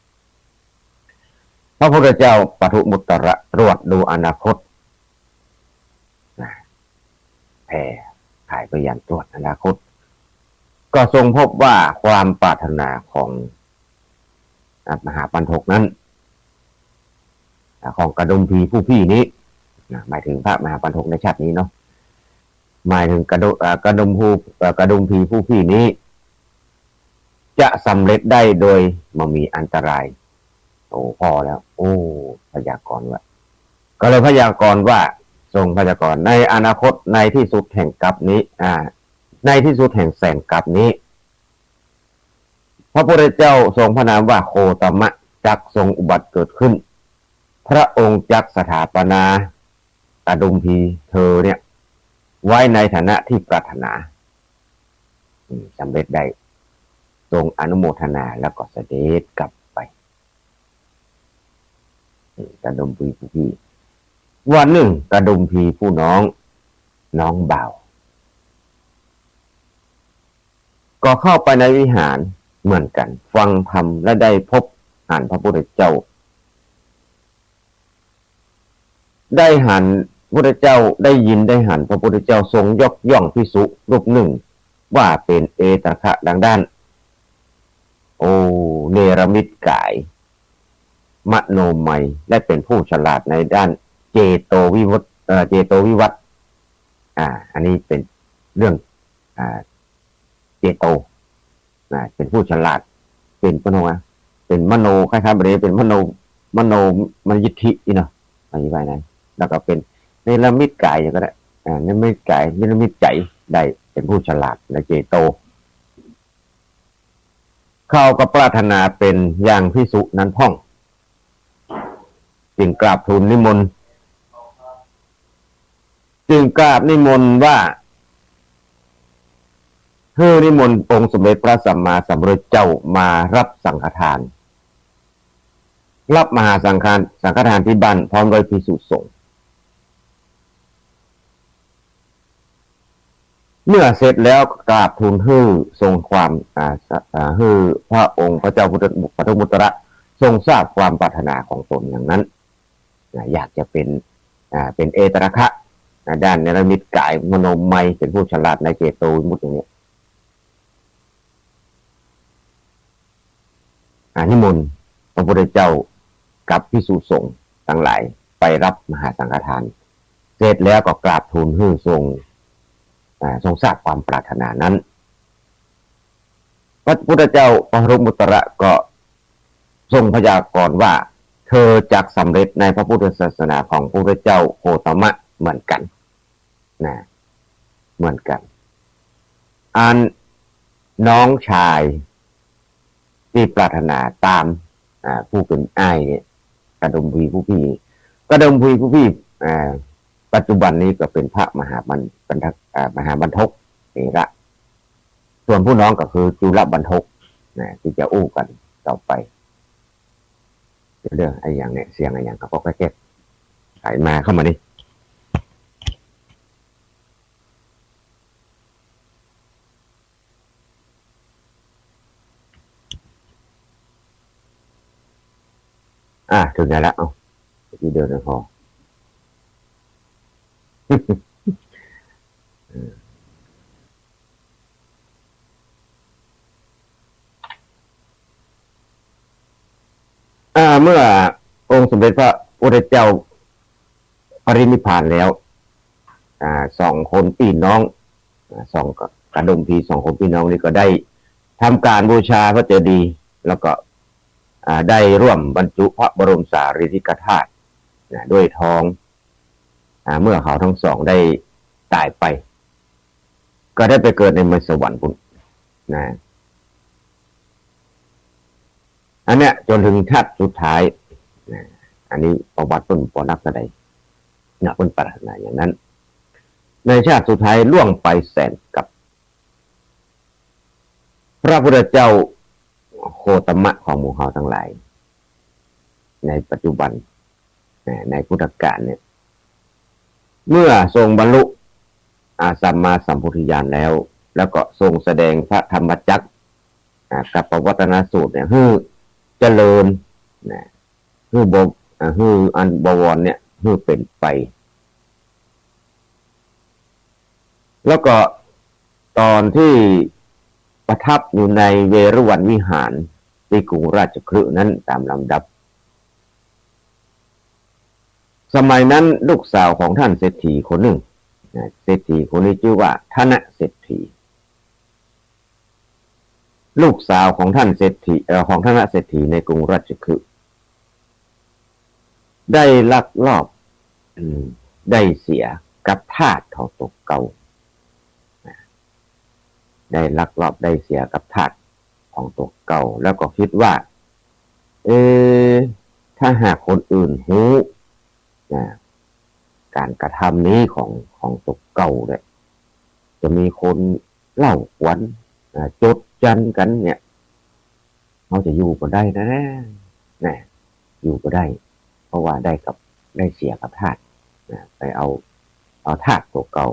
พระพุทธเจ้าปทุมุตตระตรวจดูอนาคตแผ่ถ่ายไปยันตรวจอนาคตก็ทรงพบว่าความปรารถนาของมหาปันทกนั้นของกระดุมพีผู้พี่นี้หมายถึงพระมหาปันทกในชาตินี้เนาะหมายถึงกระดุมพีผู้พี่นี้จะสำเร็จได้โดยไม่มีอันตรายพอแล้วพยากรณ์ว่าก็เลยพยากรณ์ว่าทรงพยากรณ์ในอนาคตในที่สุดแห่งกัปนี้ในที่สุดแห่งแสนกัปนี้พระพุทธเจ้าทรงพระนามว่าโคตมะจักทรงอุบัติเกิดขึ้นพระองค์จักสถาปนากระดุมพีเธอเนี่ยไว้ในฐานะที่ปรารถนาสำเร็จได้ทรงอนุโมทนาแล้วก็เสด็จกลับไปกระดุมพีผู้พี่วันหนึ่งกระดุมพีผู้น้องบ่าวก็เข้าไปในวิหารเหมือนกันฟังธรรมและได้พบอ่านพระพุทธเจ้าได้หัน พุทธเจ้าได้ยินได้หันพระพุทธเจ้าทรงยกย่องภิกษุรูปหนึ่งว่าเป็นเอตระคะดังด้านโอเนรมิตกายมโนมัยและเป็นผู้ฉลาดในด้านเจโตวิวัตเจโตวิวัตอันนี้เป็นเรื่องเจโตเป็นผู้ฉลาดเป็นมโนเป็นมโนคล้ายๆแบบนี้เป็นมโนมันยิทธิเนาะอธิบายนะแล้วก็เป็นเนรมิตกายอย่างก็ได้เนรมิตกายเนรมิตใจได้เป็นผู้ฉลาดในเจโตเขาก็ปรารถนาเป็นอย่างภิกษุนั้นพ่องจึงกราบทูลนิมนต์ว่านิมนต์องค์สมเด็จพระสัมมาสัมพุทธเจ้ามารับสังฆทานรับมหาสังฆทานที่บ้านพร้อมด้วยภิกษุสงฆ์เมื่อเสร็จแล้วกราบทูลทรงความพระองค์พระเจ้าพุทธมุตระทรงทราบความปรารถนาของตนอย่างนั้นอยากจะเป็นเอตระคะด้านเนรมิตกายมโนมัยเป็นผู้ฉลาดในเจโตวิมุตติอย่างนี้นิมนต์พระพุทธเจ้ากับภิกษุสงฆ์ทั้งหลายไปรับมหาสังฆทานเสร็จแล้วก็กราบทูลทรงทราบความปรารถนานั้นพระพุทธเจ้าปรมุตระก็ทรงพยากรณ์ว่าเธอจักสำเร็จในพระพุทธศาสนาของพระพุทธเจ้าโคตมะเหมือนกันเหมือนกันน้องชายที่ปรารถนาตามผู้เป็นอ้ายเนี่ยกระดมพีผู้พี่ปัจจุบันนี้ก็เป็นพระมหาบรรทกเถระส่วนผู้น้องก็คือจุลบรรทกที่จะอู้กันต่อไปเรื่องไอ้อย่างเนี่ยเสียงไอ้อย่างก็แก้ไขมาเข้ามาดิถึงไหนแล้วที่เดินพอเมื่อองค์สมเด็จพระพุทธเจ้าปรินิพพานแล้ว2 คนพี่น้องกระดมพี2 คนพี่น้องนี่ก็ได้ทำการบูชาพระเจดีย์แล้วก็ได้ร่วมบรรจุพระบรมสารีริกธาตุด้วยทองเมื่อเขาทั้งสองได้ตายไปก็ได้ไปเกิดในเมืองสวรรค์พุ่นอันเนี้ยจนถึงชาติสุดท้ายอันนี้ประวัติต้นปอนักแสดงเป็นปรารถนาอย่างนั้นในชาติสุดท้ายล่วงไปแสนกับพระพุทธเจ้าโคตมะของหมู่เฮาทั้งหลายในปัจจุบันในพุทธกาลเนี่ยเมื่อทรงบรรลุสัมมาสัมพุทธญาณแล้วก็ทรงแสดงพระธรรมจักรกับปวัตนสูตรเนี่ยให้เจริญให้อันบวรเนี่ยให้เป็นไปแล้วก็ตอนที่ประทับอยู่ในเวรุวันวิหารที่กรุงราชคฤห์นั้นตามลำดับสมัยนั้นลูกสาวของท่านเศรษฐีคนหนึ่งเศรษฐีคนนี้ชื่อว่าธนเศรษฐีลูกสาวของท่านเศรษฐีของธนเศรษฐีในกรุงราชคฤห์ได้ลักลอบได้เสียกับทาสเขาตกเก่าได้ลักลอบได้เสียกับทาสของตกเก่าแล้วก็คิดว่าถ้าหากคนอื่นรู้การกระทำนี้ของตกเก่าเลยจะมีคนเล่าขวัญจดจันกันเนี่ยเขาจะอยู่ก็ได้นะอยู่ก็ได้เพราะว่าได้เสียกับทาสไปเอาทาสตกเก่า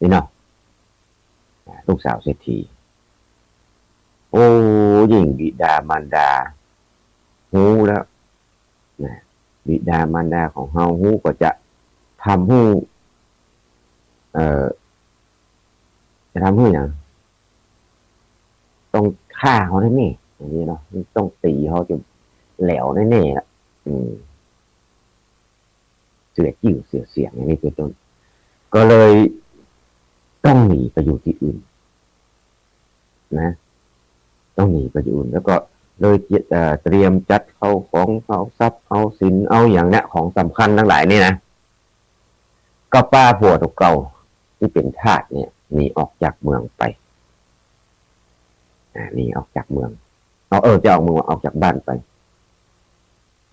นี่เนาะลูกสาวเศรษฐียิ่งบิดามารดาหูแล้วบิดามารดาของเฮาหูก็จะท ทำให้เอ่อจะทำให้อย่างต้องฆ่าเขาแน่ๆอย่างนี้เนาะต้องตีเขาจนแหลวแน่ๆละอืมเสียจิ้วเสียเสียงอย่างนี้เป็นต้นก็เลยต้องหนีไปอยู่ที่อื่นนะต้องหนีไปอยู่อื่นแล้วก็เลยเตรียมจัดเข้าของเอาทรัพย์เอาสินเอาอย่างเนี้ยของสำคัญทั้งหลายนี่นะก็ป้าผัวตัวเก่าที่เป็นทาสเนี่ยหนีออกจากเมืองไปหนีออกจากเมืองจะออกเมืองออกจากบ้านไป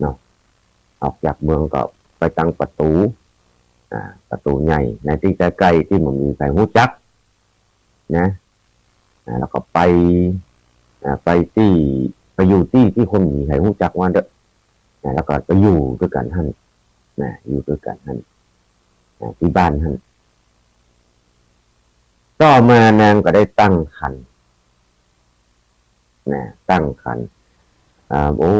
เนาะออกจากเมืองก็ไปตั้งประตูประตูใหญ่ในที่ใกล้ๆที่มันมีใครรู้จักนะแล้วก็ไปที่ไปอยู่ที่คนมีใครรู้จักว่าเด้อแล้วก็ไปอยู่ด้วยกันท่านอยู่ด้วยกันท่านที่บ้านท่านต่อมานางก็ได้ตั้งครรภ์ตั้งครรภ์โอ้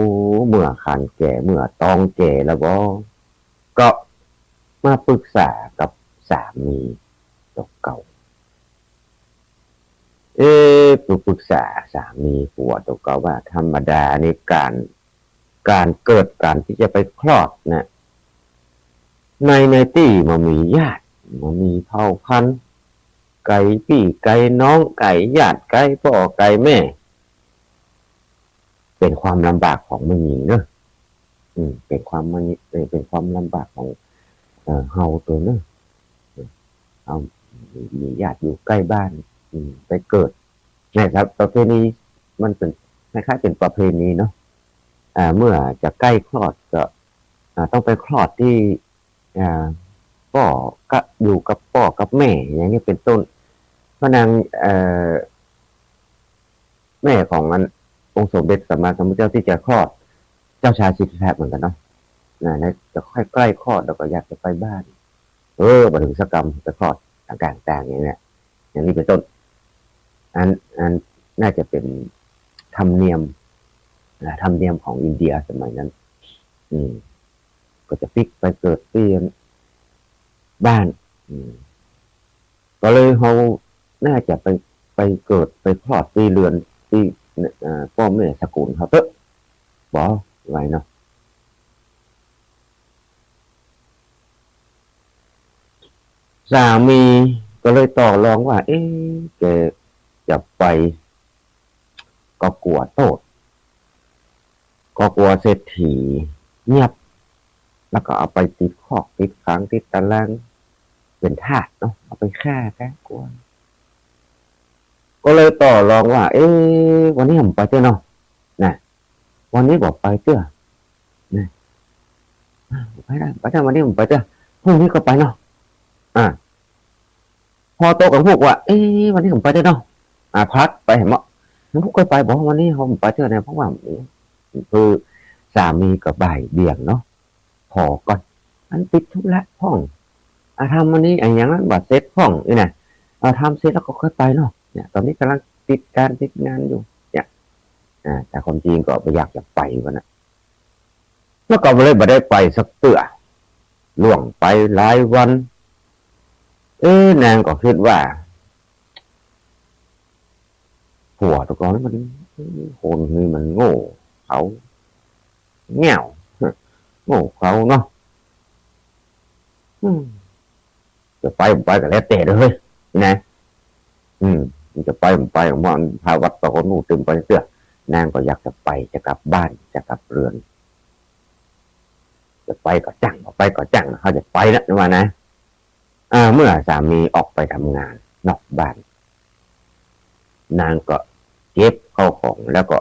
เมื่อครรภ์แก่เมื่อตองแก่แล้วก็มาปรึกษากับสามีเก่าปรึกษาสามีผัวตัวเก่าว่าธรรมดาในการเกิดการที่จะไปคลอดนะในที่มันมีญาติมันมีเผ่าพันธุ์ไก่พี่ไก่น้องไก่ญาติไก่พ่อไก่แม่เป็นความลำบากของผู้หญิงเนอะเป็นความลำบากของเฮาตัวเนอะเอามีญาติอยู่ใกล้บ้านไปเกิดนะครับประเพณีมันเป็นคล้ายๆเป็นประเพณีเนาะเมื่อจะใกล้คลอดก็ต้องไปคลอดที่พ่อก็อยู่กับพ่อกับแม่อย่างนี้เป็นต้นพระนางแม่ของมันองค์สมเด็จสัมมาสัมพุทธเจ้าที่จะคลอดเจ้าชายสิทธัตถะเหมือนกันเนาะจะค่อยใกล้คลอดแล้วก็อยากจะไปบ้านมาถึงสกรรมไปคลอดต่างๆอย่างเนี้ยอย่างนี้เป็นต้นอันน่าจะเป็นธรรมเนียมของอินเดียสมัยนั้นก็จะฟิกไปเกิดที่บ้านก็เลยเขาน่าจะไปเกิดไปคลอดที่เรือนที่พ่อแม่สกุลเขาเตอะบอกไว้เนาะสามีก็เลยต่อรองว่าแกจะไปก็กลัวโทษก็กลัวเศรษฐีเงียบแล้วก็เอาไปติดคอกติดขังติดตารางเป็นทาสเนาะเอาไปฆ่าแกกลัวก็เลยต่อรองว่าวันนี้ผมไปเจ้าเนาะนะวันนี้บอกไปเจ้านะไปได้วันนี้ผมไปเจ้าพรุ่งนี้ก็ไปเนาะพอโตกับพวกว่าวันนี้ผมไปเจ้าเนาะพักไปเห็นมั้ยพวกก็ไปบอกวันนี้ผมไปเจ้าเนี่ยเพราะว่าคือสามีกับบ่ายเบี่ยงเนาะพอก่อนอันติดธุระพ่องทำวันนี้อย่างนั้นบัดเซ็ตพ่องนี่นะทำเสร็จแล้วก็ค่อยไปเนาะเนี่ยตอนนี้กำลังติดงานอยู่เนี่ยแต่ความจริงก็ไม่อยากจะไปวันนั้นแล้วก็เลยไม่ได้ไปสักเตื้อล่วงไปหลายวันนางก็คิดว่าผัวตัวก่อนมันคนนี้มันโง่เขาเง่าโง่เขาเนาะจะไปก็แล้วแต่เลยนะจะไปมันพาวัดตะคนนู่นตึมไปเตื้อนางก็อยากจะไปจะกลับบ้านจะกลับเรือนจะไปก็จังเขาจะไปแล้วนะว่านะเมื่อสามีออกไปทำงานนอกบ้านนางก็เก็บเข้าของแล้วก็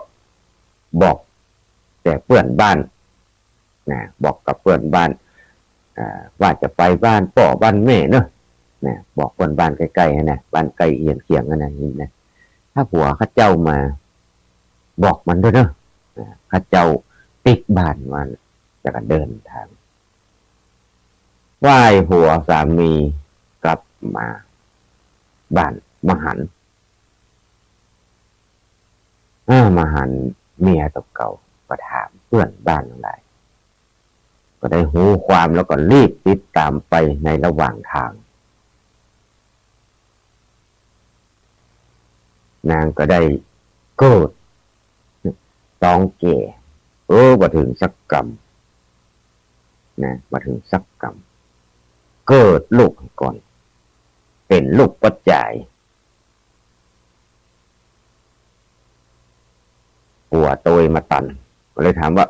บอกแต่เพื่อนบ้านบอกกับเพื่อนบ้านว่าจะไปบ้านพ่อบ้านแม่เนอะบอกคนบ้านใกล้ๆนะบ้านใกล้เคียงกันนี่นะถ้าผัวข้าเจ้ามาบอกมันด้วยเนอะข้าเจ้าปิดบ้านมันจะกันเดินทางไหว้ผัวสามีกลับมาบ้านมหันมหันเมียตัวเก่าก็ถามเพื่อนบ้านอะไร ก็ได้หูความแล้วก็รีบติดตามไปในระหว่างทางนางก็ได้เกิดต้องแก่มาถึงสักกรรมนะมาถึงสักกรรมเกิดลูกก่อนเป็นลูกปัจจัยหัวโตยมาตันก็เลยถามว่า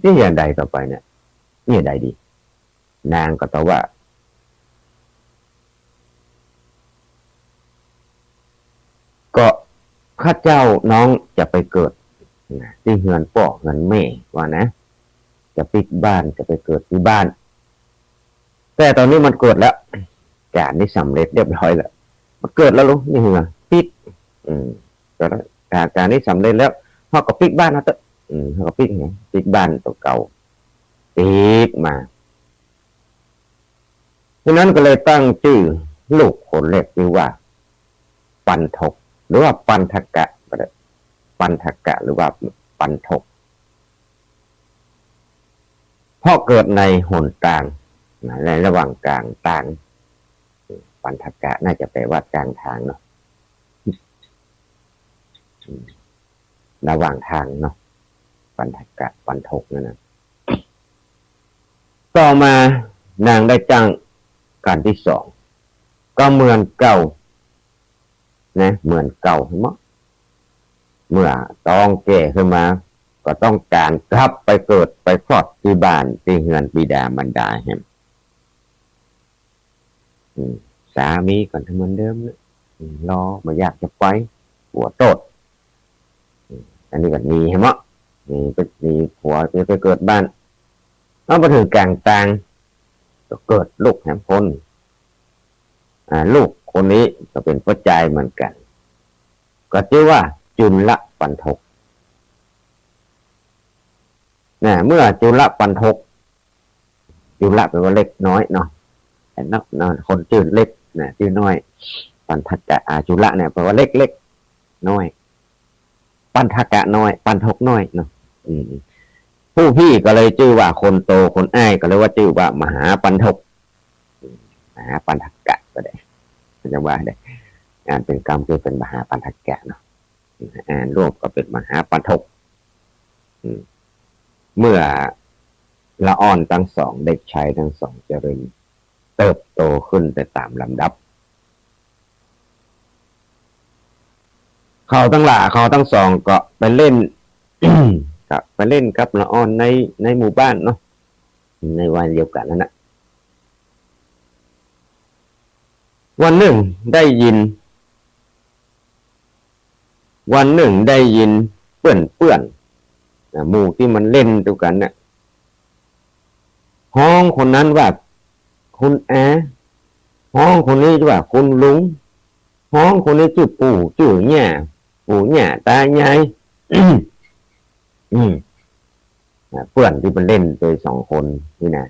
นี่อย่างใดต่อไปเนี่ยนี่อย่างใดดีนางก็ตอบว่าก็ข้าเจ้าน้องจะไปเกิดที่เฮือนป่อเฮือนแม่ว่านะจะปิกบ้านจะไปเกิดที่บ้านแต่ตอนนี้มันเกิดแล้วการนี้สำเร็จเรียบร้อยแล้วมันเกิดแล้วลูกนี่เหรอปิกก็การนี้สำเร็จแล้วเขาก็ปิกบ้านนะเตเขาก็ปิกไงปิกบ้านตัวเก่าปิกมาฉะนั้นก็เลยตั้งชื่อลูกคนเล็กชื่อว่าปันทกหรือว่าปันทกะก็ได้ปันทกะหรือว่าปันทกพ่อเกิดในหนกลางในระหว่างกลางต่างปันทกะน่าจะแปลว่ากลางทางเนาะระหว่างทางเนาะปันทกะปันทกนั่นนะต่อมานางได้จ้างการที่สองก็เหมือนเก่านะเหมือนเก่าเมื่อต้องแก่ขึ้นมาก็ต้องการกลับไปเกิดไปคลอดที่บ้านที่เฮือนบิดามารดาแฮมสามีก่อนทำเหมือนเดิมนะรอมาอยากจะไปหัวโตดอันนี้ก็มีเห็นมั้ยมีผัวไปเกิดบ้านเอาไปถึงกลางต่างก็เกิดลูกแฮมคนลูกคนนี้ก็เป็นปัจจัยเหมือนกันก็ชื่อว่าจุลปันทกนะเมื่อจุลปันทกจุลแปลว่าเล็กน้อยเนาะแต่นักคนชื่อเล็กนะชื่อน้อยปันทกะจุลเนี่ยแปลว่าเล็กเล็กน้อยปันทกะน้อยปันทกน้อยเนาะผู้พี่ก็เลยชื่อว่าคนโตคนอ้ายก็เลยว่าชื่อว่ามหาปันทกมหาปันทกะก็ได้จะว่าได้งานเป็นกรรมคือเป็นมหาปันทกะเนาะรวมก็เป็นมหาปันทกเมื่อละอ่อนทั้งสองเด็กชายทั้งสองเจริญเติบโตขึ้นไปตามลำดับเขาทั้งสองก็ไปเล่น กับไปเล่นกับละอ่อนในหมู่บ้านเนาะในวันเดียวกันนั่นแหละวันหนึ่งได้ยินเปื่อนหมู่ที่มันเล่นด้วยกันเนี่ยห้องคนนั้นว่าคุณห้องคนนี้ว่าคุณลุงห้องคนนี้ชื่อปู่ย่าตายาย เพื่อนที่มันเล่นโดยสองคนนี่นะ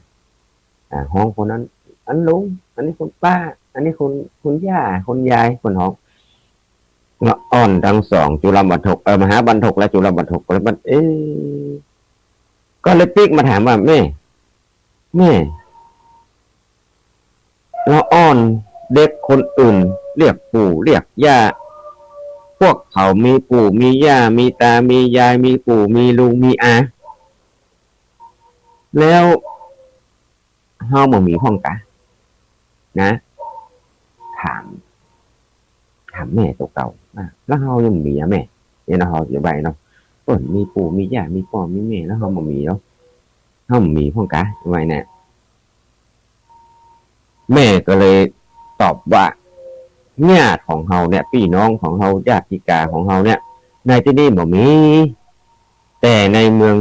ห้องคนนั้นอันลุงอันนี้คุณป้าอันนี้คุณย่าคุณยายคนห้องละอ่อนทั้งสองจุลบันทกมหาบันทกและจุลบันทกแล้วมันก็เลยปิ๊กมาถามว่าแม่ละอ่อนเด็กคนอื่นเรียกปู่เรียกย่าพวกเขามีปู่มีย่ามีตามียายมีปู่มีลุงมีอาแล้วเฮาบ่มีห้องกะนะถามแม่ตัวเก่าแล้วเฮายังมีแม่เนี่ยนะเฮาอยู่ใบเนาะมีปู่มีย่ามีพ่อมีแม่แล้วเฮาบ่มีเนาะเฮาบ่มีห้องกะไว้เนี่ยแม่ก็เลยตอบว่าญาติของเฮาเนี่ยพี่น้องของเฮาญาติกาของเฮาเนี่ยในที่นี่บ่มีแต่ในเมือง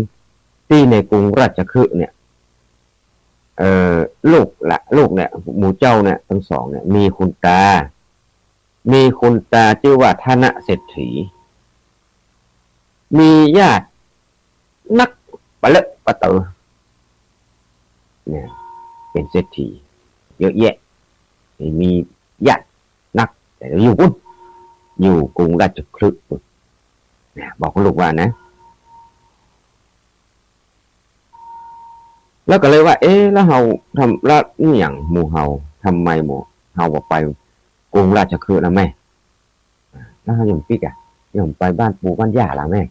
ที่ในกรุงราชคฤห์เนี่ยลูกเนี่ยหมู่เจ้าเนี่ยทั้งสองเนี่ยมีคุณตาชื่อว่าธนเศรษฐีมีญาตินักปะเลอะปะเตอเนี่ยเป็นเศรษฐีเยอะแยะมีญาตินักแต่อยู่กรุงราชคฤห์บอกลูกว่านะ แล้วก็เลยว่า เอ๊ะแล้วเฮาทำแล้วนี่อย่างหมู่เฮาทำไมหมู่เฮาบ่ไปกรุงราชคฤห์นะแม่แล้วเฮายังปิกยังไปบ้านปู่บ้านย่าล่ะแม่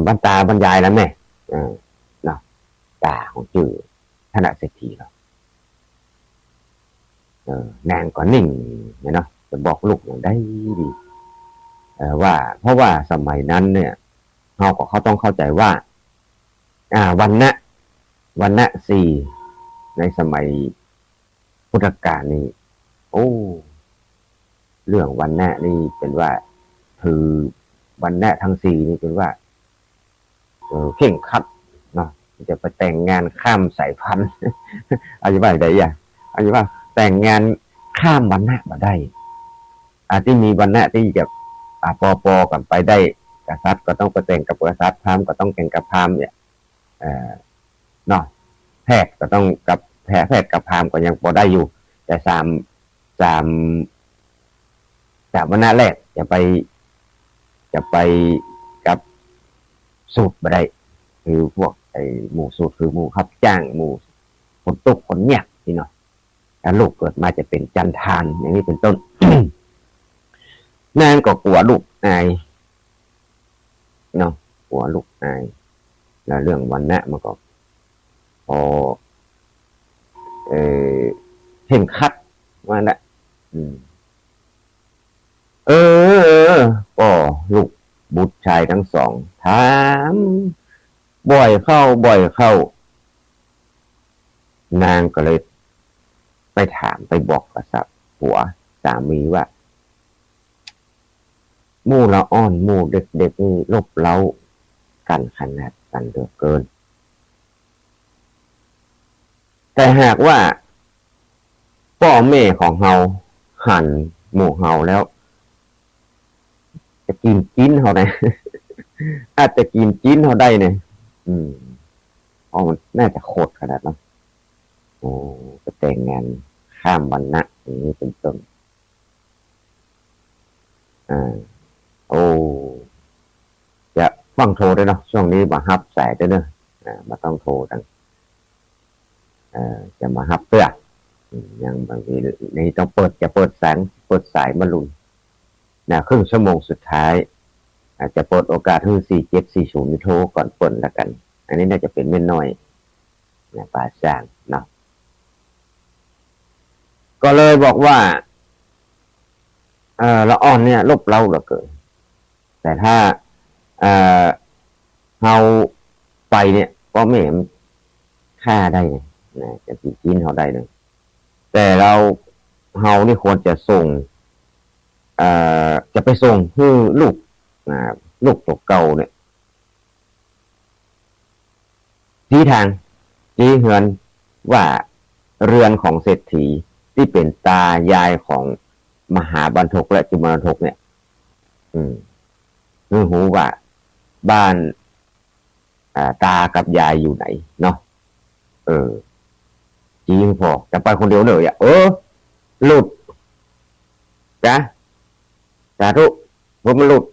บ้านตาบ้านยายแล้วแม่เนาะตาของจื่อธนเศรษฐีเนาะนางก็นิ่งเนาะจะบอกลูกอย่างได้ดีว่าเพราะว่าสมัยนั้นเนี่ยเขาต้องเข้าใจว่าวันณะสี่ในสมัยพุทธกาลนี่โอ้เรื่องวันณะนี่เป็นว่าคือวันณะทั้งสี่นี่เป็นว่าเข่งครัดเนาะจะไปแต่งงานข้ามสายพันธุ์อธิบายได้ยังอธิบายแต่งงานข้ามวันณะมาได้ที่มีวันณะที่จะปอกันไปได้กษัตริย์ก็ต้องไปแต่งกับกษัตริย์พราหมณ์ก็ต้องแต่งกับพราหมณ์เนี่ยเนาะแพทย์ก็ต้องกับแพทย์กับพราหมณ์ก็ยังพอได้อยู่แต่สามวันณะแรกจะไปกับสูตรมาได้คือพวกหมู่สูตรคือหมู่ขับจ้างหมู่คนตกคนเนี่ยที่เนาะแล้วลูกเกิดมาจะเป็นจันทานอย่างนี้เป็นต้น นางก็กลัวลูกอายเนาะกลัวลูกอายแล้วเรื่องวันณะมันก็พอเห็นคัดว่าละก็ลูกบุตรชายทั้งสองถามบ่อยเข้านางก็เลยไปถามไปบอกกษัตริย์ผัวสามีว่าหมู่ละอ่อนหมู่เด็กๆนี่ลบเล้ากันขนาดกันเหลือเกินแต่หากว่าพ่อแม่ของเฮาหันหมู่เฮาแล้วจะกินเฮาได้ อาจจะกินเฮาได้เนี่ยเพราะมันน่าจะโคตรขนาดนั้นโอ้จะแต่งงานข้ามวันนะอย่างนี้เป็นต้นโอ้จะฟังโทรได้เนาะช่วงนี้มาฮับสายได้เนอะมาต้องโทรกันจะมาฮับเพื่อยังบางทีนี่ต้องจะเปิดสายมาลุนครึ่งชั่วโมงสุดท้ายอาจจะเปิดโอกาสให้4740นิโทรก่อนเปิดละกัน อันนี้น่าจะเป็นเม่นน้อยป่าจ้างเนาะก็เลยบอกว่าละอ่อนเนี่ยลบเล้าเหลือเกินแต่ถ้าเฮาไปเนี่ยก็ไม่เห็นฆ่าได้นะจะกินเขาได้เลยแต่เฮานี่ควรจะส่งจะไปส่งให้ลูกตัวเก่าเนี่ยชี้ทางชี้เฮือนว่าเรือนของเศรษฐีที่เป็นตายายของมหาบรรทกและจุมบรรทกเนี่ยหูว่าบ้านตากับยายอยู่ไหนเนาะจริงพอจะไปคนเดียวเลยหลุดจ้ะสาธุผมมันหลุด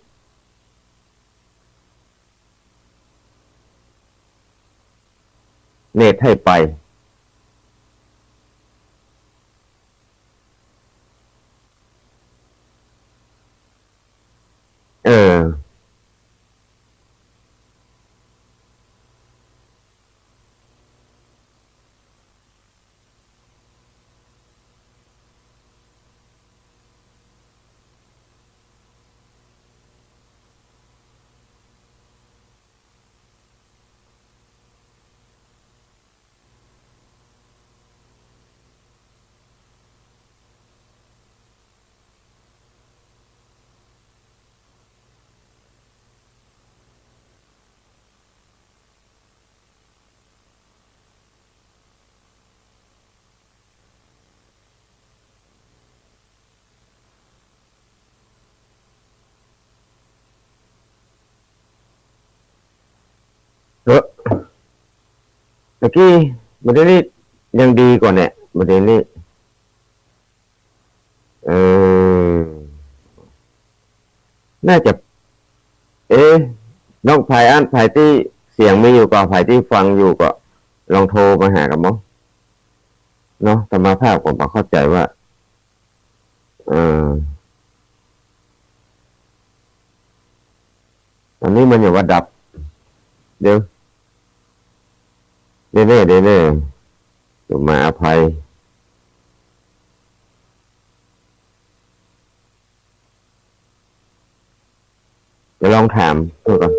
เนตให้ไปเมื่อกี้ประเด็นนี้ยังดีกว่าเนี่ยประเด็นนี้น่าจะน้องภายที่เสียงไม่อยู่ก็ภายที่ฟังอยู่ก็ ลองโทรมาหากันมั้งเนาะธรรมภาพผมเข้าใจว่าเอออันนี้มันอย่าว่าดับเดี๋ยวเน่เน่จะมาอภัยจะลองถามดูก่อน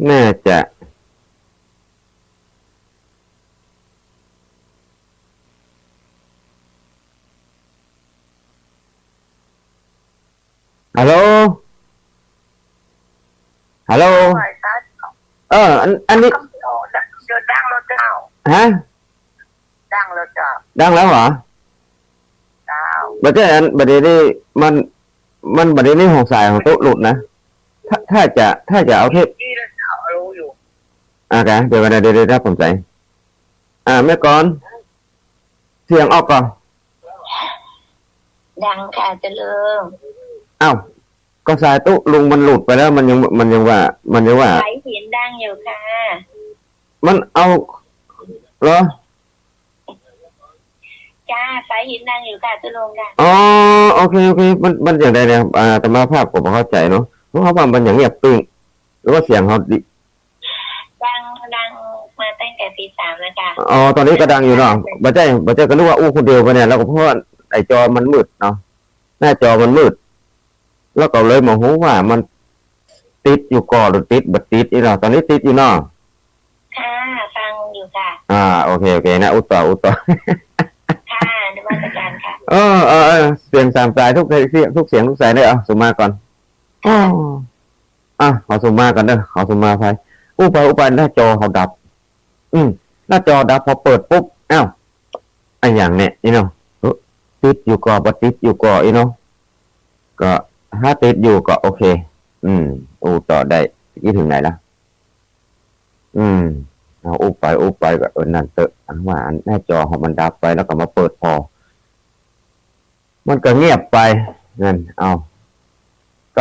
น่าจะฮัลโหลฮัลโหลอันนี้เดี๋ยวดังแล้วเจ้าฮะดังแล้วเจ้าดังแล้วเหรอเจ้าบัดนี้บัดนี้มันบัดนี้ของสายของโต๊ะหลุดนะถ้าจะเอาเทปที่เจ้ารู้อยู่แกเดี๋ยวรับผมใจแม่ก่อนเสียงออกก่อนดังค่ะเจริญอ้าวก็สายตู้ลุงมันหลุดไปแล้วมันยังว่าสายหินดังอยู่ค่ะมันเอาเหรอจ้าสายหินดังอยู่ค่ะเจริญค่ะอ๋อโอเคมันอย่างไรเนี่ยแต่มาภาพผมเข้าใจเนาะเพราะว่ามันอย่างเงียบตึ้งหรือว่าเสียงเขาดังมาตั้งแต่ตี 3แล้วค่ะอ๋อตอนนี้ก็ดังอยู่เนาะบ่ใจก็รู้ว่าอู้คนเดียวไปเนี่ยแล้วก็เพราะว่าไอ้จอมันมืดเนาะหน้าจอมันมืดแล้วก็เลยมาหูว่ามันติดอยู่ก่อนหรือติดบัดติดอีเนาะตอนนี้ติดอยู่เนาะค่ะฟังอยู่ค่ะโอเคนะอุตต่อค่ะนวัตกรรมค่ะเสียงสามสายทุกเสียงทุกสายได้สุมาก่อนขอสุมาก่อนเด้อขอสุมาไปอุปหน้าจอเขาดับหน้าจอดับพอเปิดปุ๊บไอ้อย่างเนี้ยอีเนาะติดอยู่ก่อบัดติดอยู่ก่ออีเนาะก็ถ้าติดอยู่ก็โอเคต่อได้ที่ถึงไหนละเอาอุไปก็นั่นเตอะว่าหน้าจอของมันดับไปแล้วก็มาเปิดพอมันก็เงียบไปนั่นเอา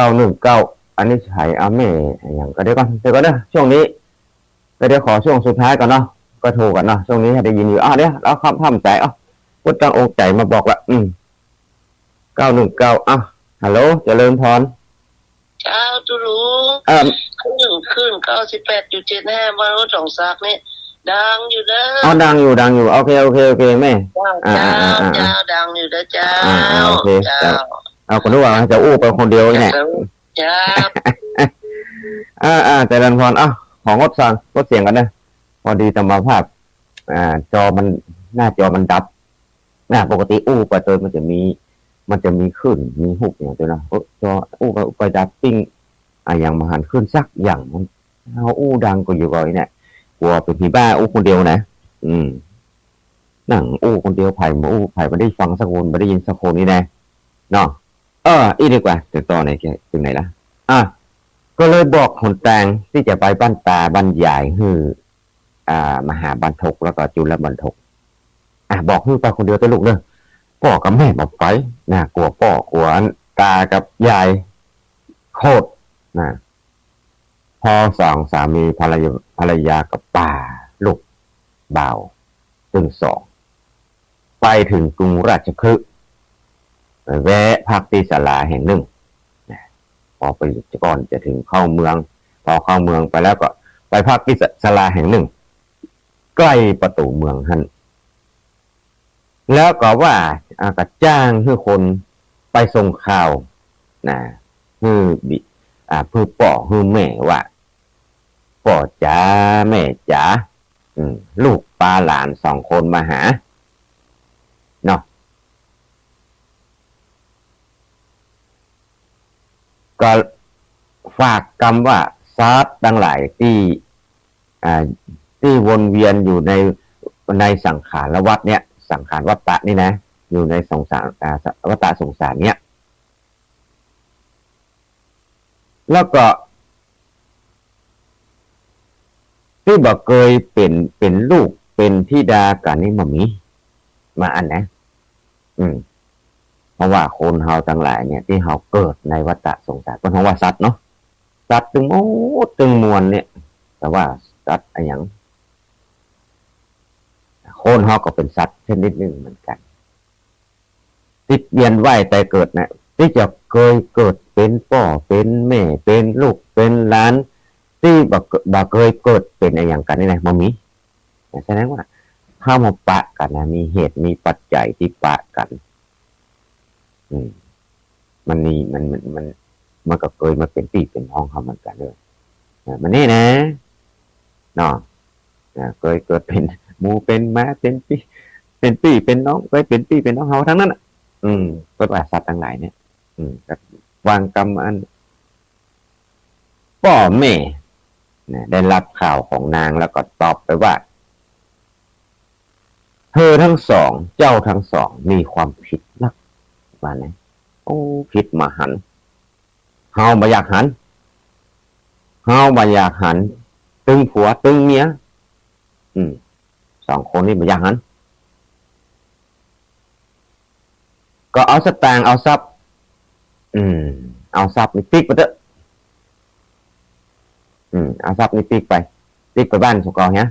919อันนี้ใช้แม่อย่างก็เดี๋ยวก่อนเด้อช่วงนี้ก็เดี๋ยวขอช่วงสุดท้ายก่อนเนาะก็โทรก่อนเนาะช่วงนี้ได้ยินอยู่เดี๋ยวเราทำใจพุทธังองค์ใจมาบอกว่า919ฮัลโหลเจริญพรเจ้าตุลุงขึ้น98.75มาสองซักนี่ดังอยู่เด้อดังอยู่โอเคแม่เจ้าดังอยู่เด้อเจ้าโอเคคนรู้ว่าจะอู้ไปคนเดียวนี่แหละเจ้าเจริญพรของงดสั่งงดเสียงกันนะพอดีธรรมภาพจอมันหน้าจอมันดับปกติอู้ไปเจอมันจะมีขึ้นมีหุบอย่างเดียวนะจออู้ไปดับปิ้งอย่างมหันขึ้นสักอย่างมันเอาอู้ดังก็อยู่ก่อนเนี่ยกลัวเป็นผีบ้าอู้คนเดียวนะนั่งอู้คนเดียวไผ่มาอู้ไผ่ไม่ได้ฟังสักคนไม่ได้ยินสักคนนี่นะเนาะอีดีกว่าแต่ตอนไหนถึงไหนละก็เลยบอกคนแตงที่จะไปบ้านตาบ้านใหญ่คือมหาบรรทกแล้วก็จุลบรรทกบอกคือไปคนเดียวแต่ลูกเนอะพ่อกับแม่บอกไปน่ากลัวพ่อกลัวตากับยายโคตรนะพ่อสองสามีภรรยากับป่าลูกเบาตึง2ไปถึงกรุงราชคฤห์แวะพักที่ศาลาแห่งหนึ่งพอไปก่อนจะถึงเข้าเมืองพอเข้าเมืองไปแล้วก็ไปพักที่ศาลาแห่งหนึ่งใกล้ประตูเมืองท่านแล้วก็ว่ากระจ้างให้คนไปส่งข่าวคือป่อคือแม่ว่าป่อจ๋าแม่จ๋าลูกปลาหลาน2 คนมาหาเนาะก็ฝากกรรมว่าซาดทั้งหลายที่วนเวียนอยู่ในสังขารวัฏเนี่ยสังขารวัฏฏะนี่นะอยู่ในสงสารวัฏฏะสงสารเนี้ย แล้วก็ที่บอกเคยเป็นลูกเป็นธิดากันนี่มามีมาอันนะเพราะว่าคนเฮาทั้งหลายเนี่ยที่เฮาเกิดในวัฏสงสารเป็นคำว่าสัตว์เนาะสัตว์ตึงโอ้ตึงมวลเนี่ยแต่ว่าสัตว์อะไรอย่างคนเฮาก็เป็นสัตว์ชนิดหนึ่งเหมือนกันที่เวียนว่ายแต่เกิดนะที่จะเคยเกิดเป็นพ่อเป็นแม่เป็นลูกเป็นหลานที่บ่เคยเกิดเป็นอะไรอย่างกันนี่นะบ่มีแสดงว่าเข้ามาปะกันนะมีเหตุมีปัจจัยที่ปะกันมันนี่มันก็เคยมาเป็นปีเป็นห้องเขาเหมือนกันเลยมันนี่นะเนาะเคยเกิดเป็นหมูเป็นม้าเป็นปีเป็นน้องเคยเป็นปีเป็นน้องเขาทั้งนั้นก็ว่าสัตว์ทั้งหลายเนี่ยก็วางกรรมอันพ่อแม่ได้รับข่าวของนางแล้วก็ตอบไปว่าเธอทั้งสองเจ้าทั้งสองมีความผิดนักว่าไงโอ้ผิดมาหันเฮาบ่อยากหันเฮาบ่อยากหันตึงผัวตึงเมียสองคนนี้บ่อยากหันก็เอาสตางค์เอาทรัพย์เอาทรัพย์นี่ติ๊กไปเถอะเอาทรัพย์นี่ติ๊กไปบ้านสุกอเนี้ย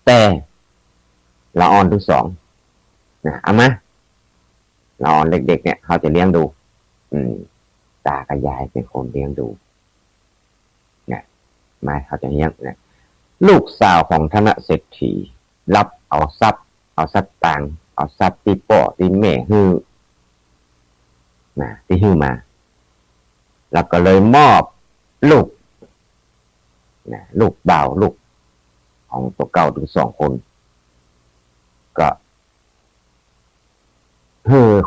แต่ละอ่อนทั้งสองเอามาละอ่อนเด็กๆเนี่ยเขาจะเลี้ยงดูตากับยายเป็นคนเลี้ยงดูเนี่ยมาเขาจะเลี้ยงเนี่ยลูกสาวของธนเศรษฐีรับเอาทรัพย์เอาทรัพย์ต่างเอาทรัพย์ที่ป่อที่แม่ฮื้อที่ฮื้อมาแล้วก็เลยมอบลูกลูกบ่าวลูกของตัวเก่าถึงสองคนก็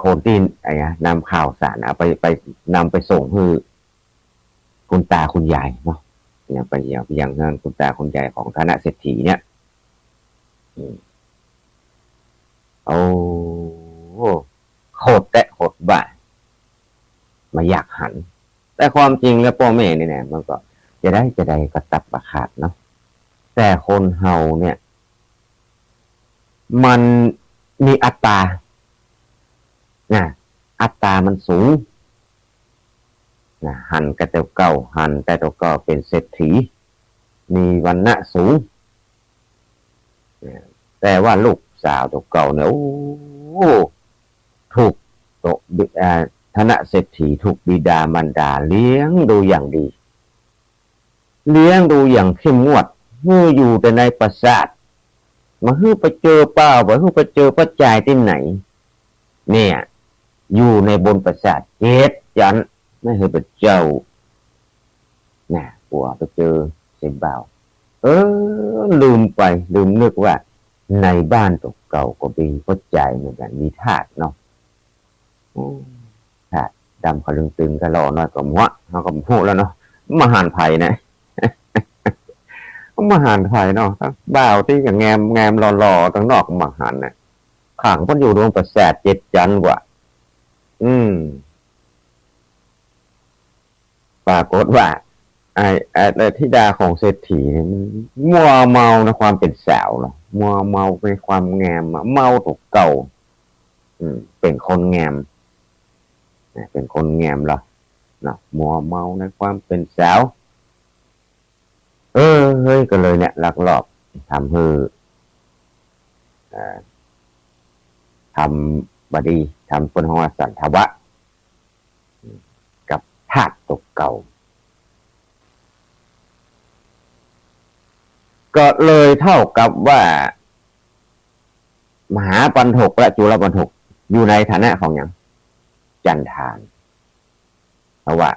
คนที่นำข่าวสารไปนำไปส่งคุณตาคุณยายเนาะอย่างนั้นคุณตาคุณยายของธนเศรษฐีเนี่ยโอ้โคตรบ้ามาอยากหันแต่ความจริงแล้วพ่อแม่เนี่ยมันก็จะได้กระตับกระขาดเนาะแต่คนเฮาเนี่ยมันมีอัตราอัตรามันสูงหันกระเจ้าเก่าหันแต่ตัวก็เป็นเศรษฐีมีวรรณะสูงแต่ว่าลูกสาวตัวเก่าเนี่ยโอ้ถูกตัวธนเศรษฐีถูกบิดามารดาเลี้ยงดูอย่างดีเลี้ยงดูอย่างเข้มงวดอยู่แต่ในปราสาทมาไปเจอเปล่าไปเจอพระจ่ายที่ไหนเนี่ยอยู่ในบนปราสาท7 จันไม่เคยเป็นเจ้าปัวไปเจอเสียบ่าวลืมนึกว่าในบ้านตัวเก่าก็มีพระจ่ายเหมือนกันมีทาสเนาะทาสดำเขาตึงก็รอน้อยก็มัวเขาก็พูดแล้วเนาะมหานไผ่นะมหานไผ่เนาะทั้งบ่าวที่อย่างแงมหล่อๆทั้งนอกมหานน่ะขังก็อยู่ดวงประแสท7 จันกว่าปรากฏว่าไอ้ธิดาของเศรษฐีเนี่ยมันมัวเมาในความเป็นสาวเนาะมัวเมาในความงามเมาถูกเก่าเป็นคนงามเป็นคนงามเหรอนะมัวเมาในความเป็นสาวเฮ้ยก็เลยเนี่ยลักลอบทำทำบดีทำคนหัวสันทวะกับทาสตกเก่าก็เลยเท่ากับว่ามหาปันถกและจุลปันถกอยู่ในฐานะของอย่างจันทานเพราะว่า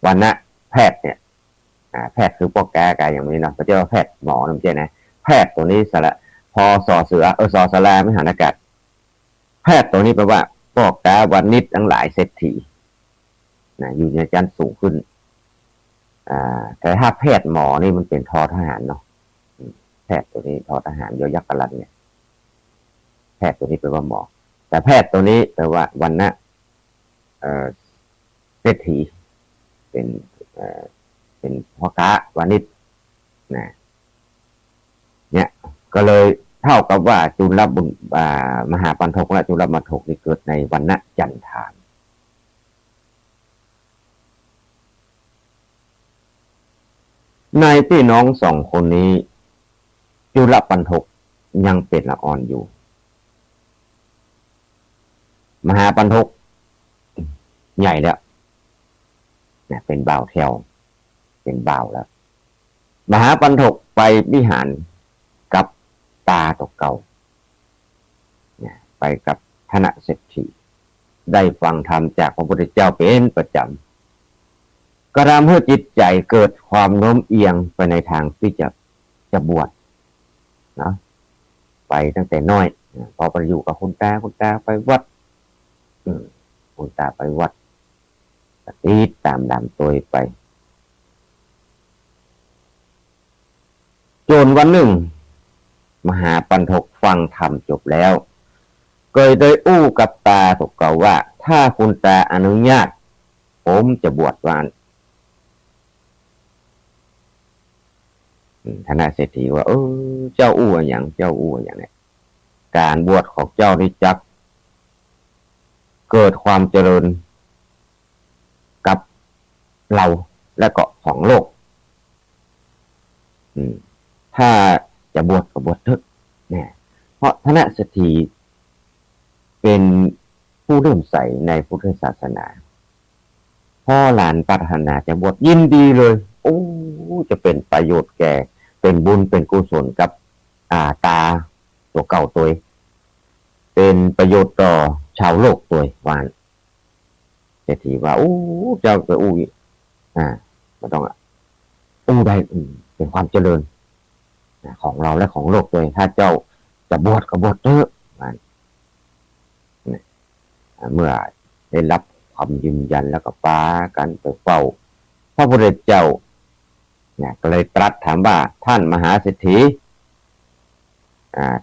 วันนะแพทย์เนี่ยแพทย์คือพวกแกอย่างนี้เนาะพระเจ้าแพทย์หมอน้ำเจนะแพทย์ตัวนี้สระพอสอเสือสอสลาไม่หันอากาศแพทย์ตัวนี้แปลว่าพวกแกวันนิดทั้งหลายเศรษฐีอยู่ในชั้นสูงขึ้นแต่ถ้าแพทย์หมอนี่มันเป็นทอทหารเนาะแพทย์ตัวนี้ทอทหารยอยักษ์กรันเนี่ยแพทย์ตัวนี้แปลว่าหมอแต่แพทย์ตัวนี้แปลว่าวันนะเศรษฐีเป็น เป็นพ่อค้าวานิชนะเนี่ยก็เลยเท่ากับว่าจุลบุญมหาปันทกและจุลบรรทกนี่เกิดในวันณะจันทานในพี่น้องสองคนนี้จุลปันทกยังเป็นละอ่อนอยู่มหาปันทกใหญ่แล้วเนี่ยเป็นบ่าวแถวเป็นบ่าวแล้วมหาปันทกไปวิหารกับตาตกเก่าเนี่ยไปกับธนเศรษฐีได้ฟังธรรมจากพระพุทธเจ้าเป็นประจำก็ทำให้จิตใจเกิดความโน้มเอียงไปในทางที่จะบวชเนาะไปตั้งแต่น้อยพอไปอยู่กับคุณตาไปวัดคุณตาไปวัดปฏิบัติตามดำตัวไปจนวันหนึ่งมหาปันทกฟังธรรมจบแล้วก็ได้อู้กับตาตกเก่าว่าถ้าคุณตาอนุญาตผมจะบวชวันธนเศรษฐีว่าเจ้าอู้อย่างเนี่ยการบวชของเจ้าได้จักเกิดความเจริญกับเราและก็ของโลกถ้าจะบวชก็บวชเถอะเนี่ยเพราะธนเศรษฐีเป็นผู้เริ่มใสในพุทธศาสนาพ่อหลานปรารถนาจะบวชยินดีเลยจะเป็นประโยชน์แก่เป็นบุญเป็นกุศลกับตาตัวเก่าตัวเป็นประโยชน์ต่อชาวโลกตัววานเศรษฐีว่าเจ้าก็ไม่ต้องได้เป็นความเจริญของเราและของโลกตัวถ้าเจ้าจะบวชก็บวชเถอะเมื่อได้รับคำยืนยันแล้วก็ป้ากันไปเฝ้าพระพุทธเจ้าเนี่ยก็เลยตรัสถามว่าท่านมหาเศรษฐี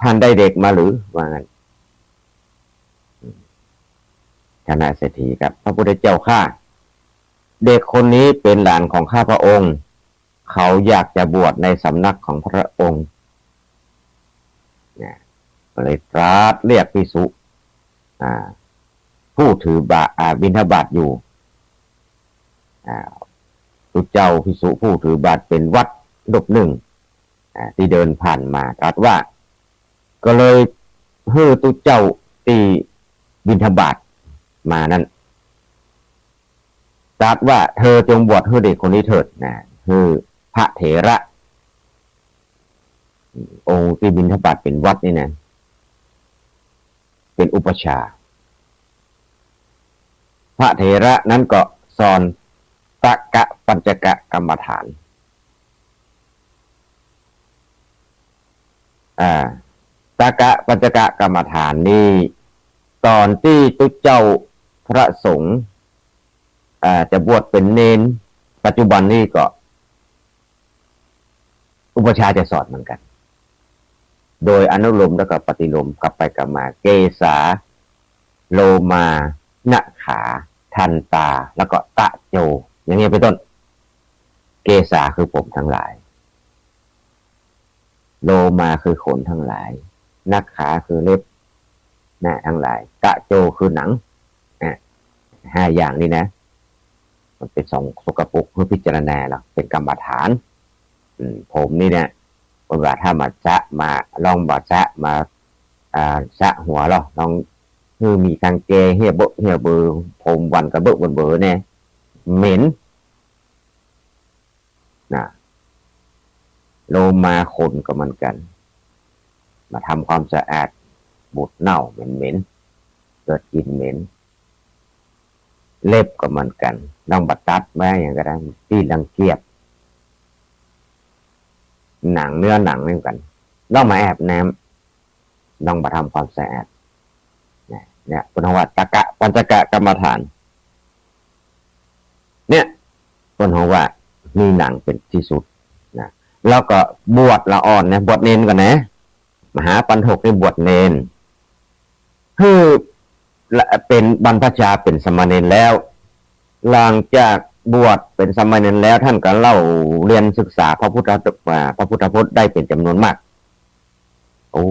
ท่านได้เด็กมาหรือว่างั้นธนเศรษฐีครับพระพุทธเจ้าข้าเด็กคนนี้เป็นหลานของข้าพระองค์เขาอยากจะบวชในสำนักของพระองค์เนี่ยก็เลยตรัสเรียกภิกษุผู้ถือบาบิณฑบาตอยู่ตุเจ้าภิกษุผู้ถือบาตรเป็นวัดรูปหนึ่งที่เดินผ่านมาตรัสว่าก็เลยตุเจ้าตีบิณฑบาตมานั้นตรัสว่าเธอจงบวชเด็กคนนี้เถิดนะพระเถระองค์ที่บิณฑบาตเป็นวัดนี่นะเป็นอุปชาพระเถระนั้นก็สอนตกะปัญจกะกรรมฐานตกะปัญจกะกรรมฐานนี่ตอนที่ตุเจ้าพระสงฆ์จะบวชเป็นเณรปัจจุบันนี้ก็อุปชาจะสอนเหมือนกันโดยอนุโลมแล้วก็ปฏิโลมกลับไปกลับมาเกสาโลมานะขาทันตาแล้วก็ตะโจอย่างนี้เป็นต้นเกสาคือผมทั้งหลายโลมาคือขนทั้งหลายนักขาคือเล็บหน้าทั้งหลายตะโจคือหนังห้าอย่างนี้นะมันเป็นสองสกปรกเพื่อพิจารณาหรอกเป็นกรรมฐานผมนี่เนี่ยคนว่าถ้ามาจะมาลองบาจะมาจะหัวหรอลองคือมีกางเกงเฮียเบอร์ผมวันกับเบอร์เนี่ยเหม็นนะโลมาขนก็เหมือนกันมาทำความสะอาดบูดเน่าเหม็นเกิดกลิ่นเหม็นเล็บก็เหมือนกันต้องบัดตัดแม่อย่างก็ได้ที่รังเกียจหนังเนื้อหนังนี่กันต้องมาแอบน้ำต้องมาทำความสะอาดเนี่ยคุณว่าตกะปัญจกะกรรมฐานเนี่ยคุณว่ามีหนังเป็นที่สุดนะแล้วก็บวชละอ่อนนะบวชเนนกันนะมหาปันทกนี่บวชเนนคือเป็นบรรพชาเป็นสมณเณรแล้วหลังจาก บวชเป็นสามเณรแล้วท่านก็เล่าเรียนศึกษาพระพุทธพจน์ได้เป็นจำนวนมากโอ้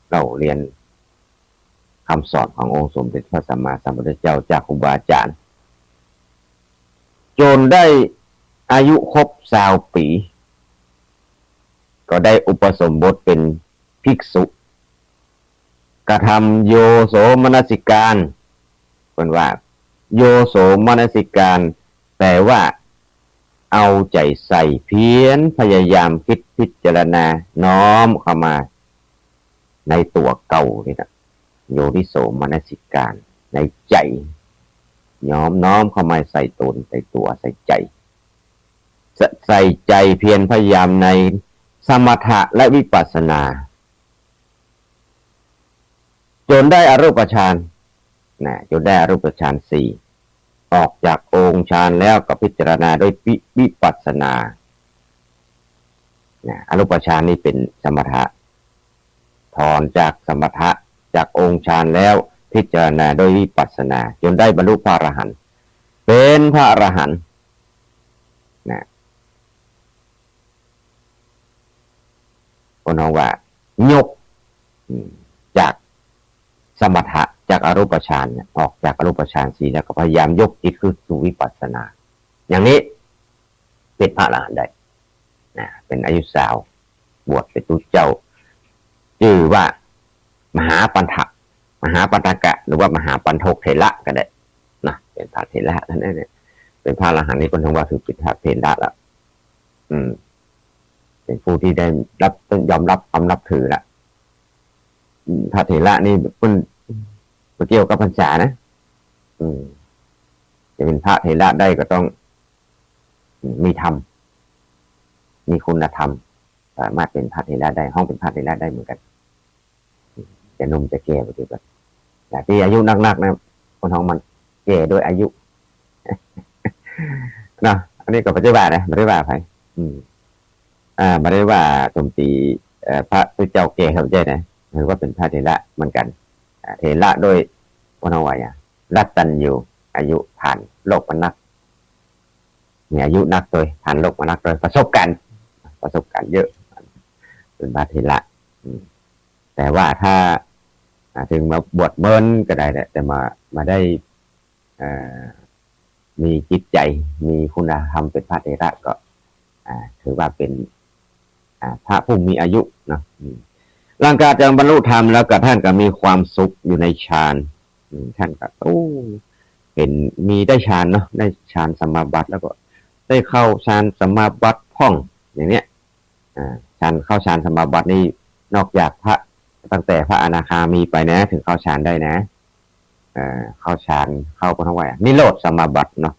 เล่าเรียนคำสอนขององค์สมเด็จพระสัมมาสัมพุทธเจ้าจากครูบาอาจารย์จนได้อายุครบ20 ปีก็ได้อุปสมบทเป็นภิกษุกระทำโยโสมนสิการเป็นว่าโยโสมนสิการแปลว่าเอาใจใส่เพียรพยายามคิดพิจารณาน้อมเข้ามาในตัวเก่านี่นะโยนิโสมนสิการในใจน้อมเข้ามาใส่ตนใส่ตัวใส่ใจใส่ใจเพียรพยายามในสมถะและวิปัสสนาจนได้อรูปฌานจนได้อรูปฌาน 4ออกจากองค์ฌานแล้วก็พิจารณาด้วยวิปัสสนาอรูปฌานนี่เป็นสมถะถอนจากสมถะจากองค์ฌานแล้วพิจารณาโดยวิปัสสนาจนได้บรรลุพระอรหันต์เป็นพระอรหันต์คนเราว่ายกจากสมถะจากอรูปฌานออกจากอรูปฌาน 4แล้วก็พยายามยกจิตขึ้นสู่วิปัสสนาอย่างนี้เป็นพระอรหันต์ได้เป็นอายุสาวบวชเป็นตุเจ้าชื่อว่ามหาปันทกะหรือว่ามหาปันโทกเถระก็ได้นะเป็นพระเถระนั่นเองเป็นพระอรหันต์นี่คนทั้งว่าคือเป็นพระเถระแล้วเป็นผู้ที่ได้รับต้องยอมรับความนับถือละพระเถระนี่มันเกี่ยวกับพรรษานะจะเป็นพระเถระได้ก็ต้องมีธรรมมีคุณธรรมสามารถเป็นพระเถระได้ห้องเป็นพระเถระได้เหมือนกันจะนุ่มจะแก่ไปดีกว่าแต่ที่อายุนักๆนะคนท้องมันแก่ด้วยอายุนะอันนี้ก็ปฏิบัตินะปฏิบัติไปไม่ได้ว่าโจมตีพระพุทธเจ้าแก่เขาใจนะหรือว่าเป็นพระเถระเหมือนกันเถระโดยพนวัยรัตตัญญูอายุผ่านโลกมานักมีอายุนักโดยผ่านโลกมานักโดยประสบการณ์เยอะเป็นพระเถระแต่ว่าถ้าถึงมาบวชเมินก็ได้แต่มาได้มีจิตใจมีคุณธรรมเป็นพระเถระก็ถือว่าเป็นพระผู้มีอายุนะหลังจากจะบรรลุธรรมแล้วก็ท่านก็มีความสุขอยู่ในฌานท่านก็เป็นมีได้ฌานเนาะได้ฌานสมาบัติแล้วก็ได้เข้าฌานสมาบัติพ่องอย่างเนี้ยฌานเข้าฌานสมาบัตินี่นอกจากพระตั้งแต่พระอนาคามีไปนะถึงเข้าฌานได้นะเข้าฌานเข้าไปทั้งวัยนิโรธสมาบัติเนาะ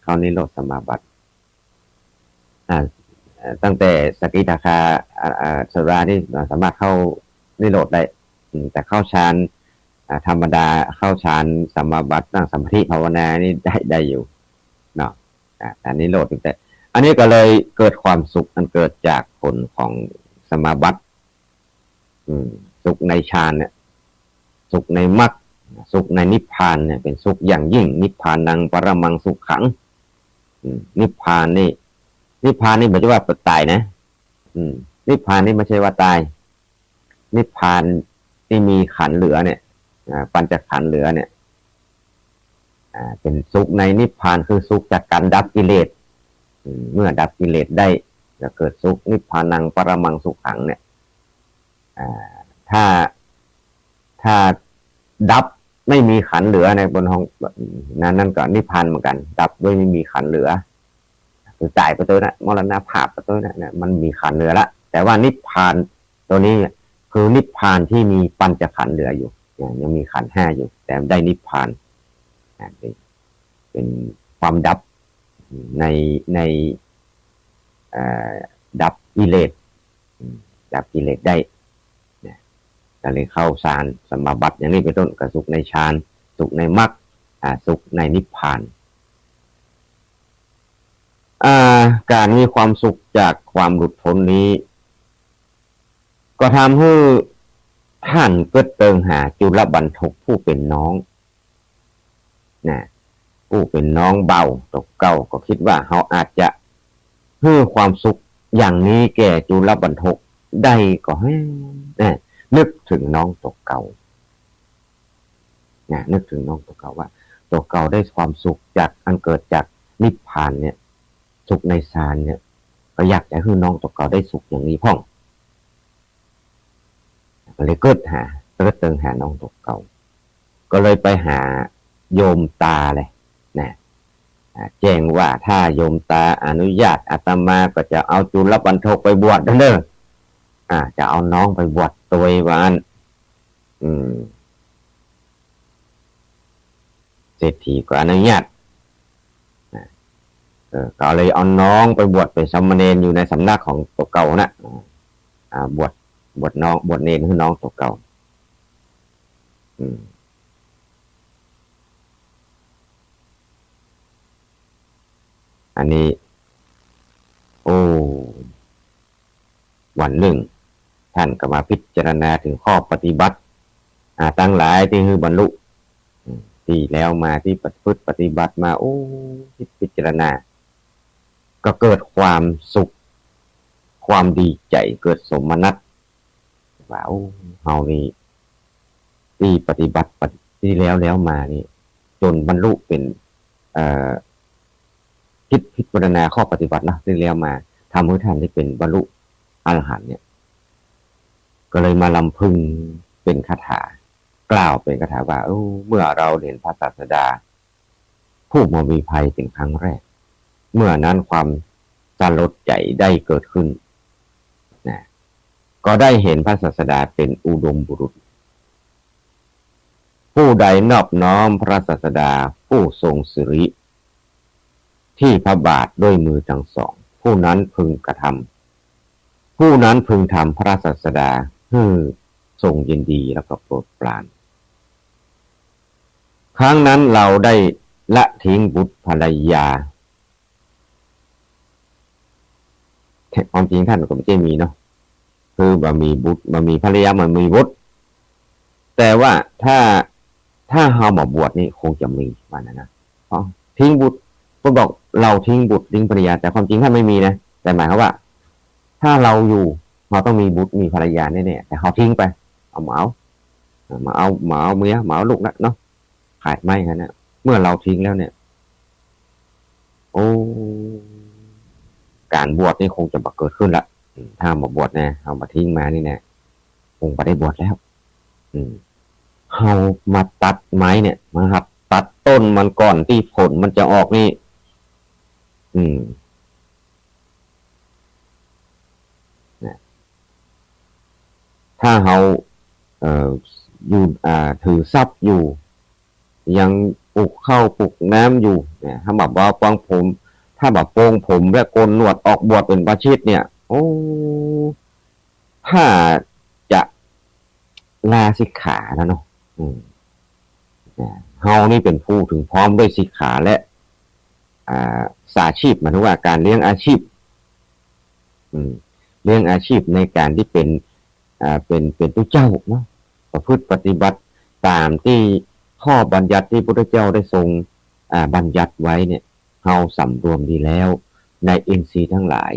เข้านิโรธสมาบัติตั้งแต่สกิทาคาโสดาที่สามารถเข้านิโรธได้แต่เข้าฌานธรรมดาเข้าฌานสมาบัตินั่งสมาธิภาวนานี่ได้อยู่เนาะแต่นิโรธแต่อันนี้ก็เลยเกิดความสุขมันเกิดจากผลของสมาบัติสุขในฌานเนี่ยสุขในมรรคสุขในนิพพานเนี่ยเป็นสุขอย่างยิ่งนิพพานังปรมังสุขขังนิพพานนี่ไม่ใช่ว่าตายนะนิพพานนี่ไม่ใช่ว่าตายนิพพานที่มีขันธ์เหลือเนี่ยปัญจขันธ์เหลือเนี่ยเป็นสุขในนิพพานคือสุขจากการดับกิเลสเมื่อดับกิเลสได้จะเกิดสุขนิพพานังปรมังสุขขังเนี่ยถ้าดับไม่มีขันธ์เหลือในบนห้องนั่นก็นิพพานเหมือนกันดับด้วยไม่มีขันธ์เหลือคือตายไปตัวนะมรณภาพไปตัวนะมันมีขันธ์เหลือละแต่ว่านิพพานตัวนี้คือนิพพานที่มีปัญจขันธ์เหลืออยู่ยังมีขันธ์5อยู่แต่ได้นิพพานเป็นความดับในดับกิเลสได้ก็เลยเข้าฌานสมาบัติอย่างนี้เป็นต้นก็สุขในฌานสุขในมรรคสุขในนิพพานการมีความสุขจากความหลุดพ้นนี้ก็ทำให้ท่านเกิดเติงหาจุลบรรทกผู้เป็นน้องนะ ผู้เป็นน้องเบาตกเก่าก็คิดว่าเขาอาจจะให้ความสุขอย่างนี้แก่จุลบรรทกได้ก็ให้นึกถึงน้องตกเก่านึกถึงน้องตกเก่าว่าตกเก่าได้ความสุขจากอันเกิดจากนิพพานเนี่ยสุขในฌานเนี่ยก็อยากจะให้น้องตกเก่าได้สุขอย่างนี้พ่องก็เลยเกิดเติงหาน้องตกเก่าก็เลยไปหาโยมตาเลยนะแจ้งว่าถ้าโยมตาอนุญาตอาตมาก็จะเอาจุลบรรทกไปบวชเด้อจะเอาน้องไปบวชตัววันเศรษฐีก็อนุญาตก็เลยเอาน้องไปบวชเป็นสามเณรอยู่ในสำนักของตัวเก่านะบวชน้องบวชเนรให้น้องตัวเก่าอันนี้วันหนึ่งท่านก็มาพิจารณาถึงข้อปฏิบัติตั้งหลายที่คือบรรลุที่แล้วมาที่ปฏิบัติมาพิจารณาก็เกิดความสุขความดีใจเกิดสมนัตว่าเฮานี่ที่ปฏิบัติที่แล้วมานี่จนบรรลุเป็นพิจารณาข้อปฏิบัตินะที่แล้วมาทำให้ท่านได้เป็นบรรลุอรหันต์เนี่ยก็เลยมาลำพึงเป็นคาถากล่าวเป็นคาถาว่าเมื่อเราเห็นพระศาสดาผู้มามีภัยเป็นครั้งแรกเมื่อนั้นความสลดใจได้เกิดขึ้นนะก็ได้เห็นพระศาสดาเป็นอุดมบุรุษผู้ใดนอบน้อมพระศาสดาผู้ทรงสิริที่พระบาทด้วยมือทั้งสองผู้นั้นพึงกระทำผู้นั้นพึงทำพระศาสดาให้ทรงยินดีแล้วก็โปรดปรานครั้งนั้นเราได้ละทิ้งบุตรภรรยาความจริงท่านก็ไม่ใช่มีเนาะคือบ่มีบุตรบ่มีภรรยามันมีบุตรแต่ว่าถ้าเฮามาบวชนี่คงจะมีมันนะเพราะทิ้งบุตรก็บอกเราทิ้งบุตรทิ้งภรรยาแต่ความจริงท่านไม่มีนะแต่หมายความว่าถ้าเราอยู่เราต้องมีบุตรมีภรรยาแน่ๆแต่เขาทิ้งไปเอามาเอาเมียมาเอาลูกนะเนาะขาดไม่ฮะเนี่ยเมื่อเราทิ้งแล้วเนี่ยการบวชนี่คงจะบังเกิดขึ้นละถ้ามาบวชเนี่ยเอามาทิ้งมานี่แน่คงไม่ได้บวชแล้วเรามาตัดไม้เนี่ยมาครับตัดต้นมันก่อนที่ผลมันจะออกนี่ถ้าเราอยู่ถือทรัพย์อยู่ยังปลูกข้าวปลูกน้ำอยู่เนี่ยถ้าแบบว่าปองผมถ้าแบบโปงผมและโกนหนวดออกบวชเป็นประชิตเนี่ยถ้าจะลาสิกขาแล้วเนาะเฮานี่เป็นผู้ถึงพร้อมด้วยสิกขาและสาชีพหมายถึงว่าการเลี้ยงอาชีพเลี้ยงอาชีพในการที่เป็นผู้เจ้าเนาะประพฤติปฏิบัติตามที่ข้อบัญญัติที่พระพุทธเจ้าได้ทรงบัญญัติไว้เนี่ยเฮาสำรวมดีแล้วในอินทรีย์ทั้งหลาย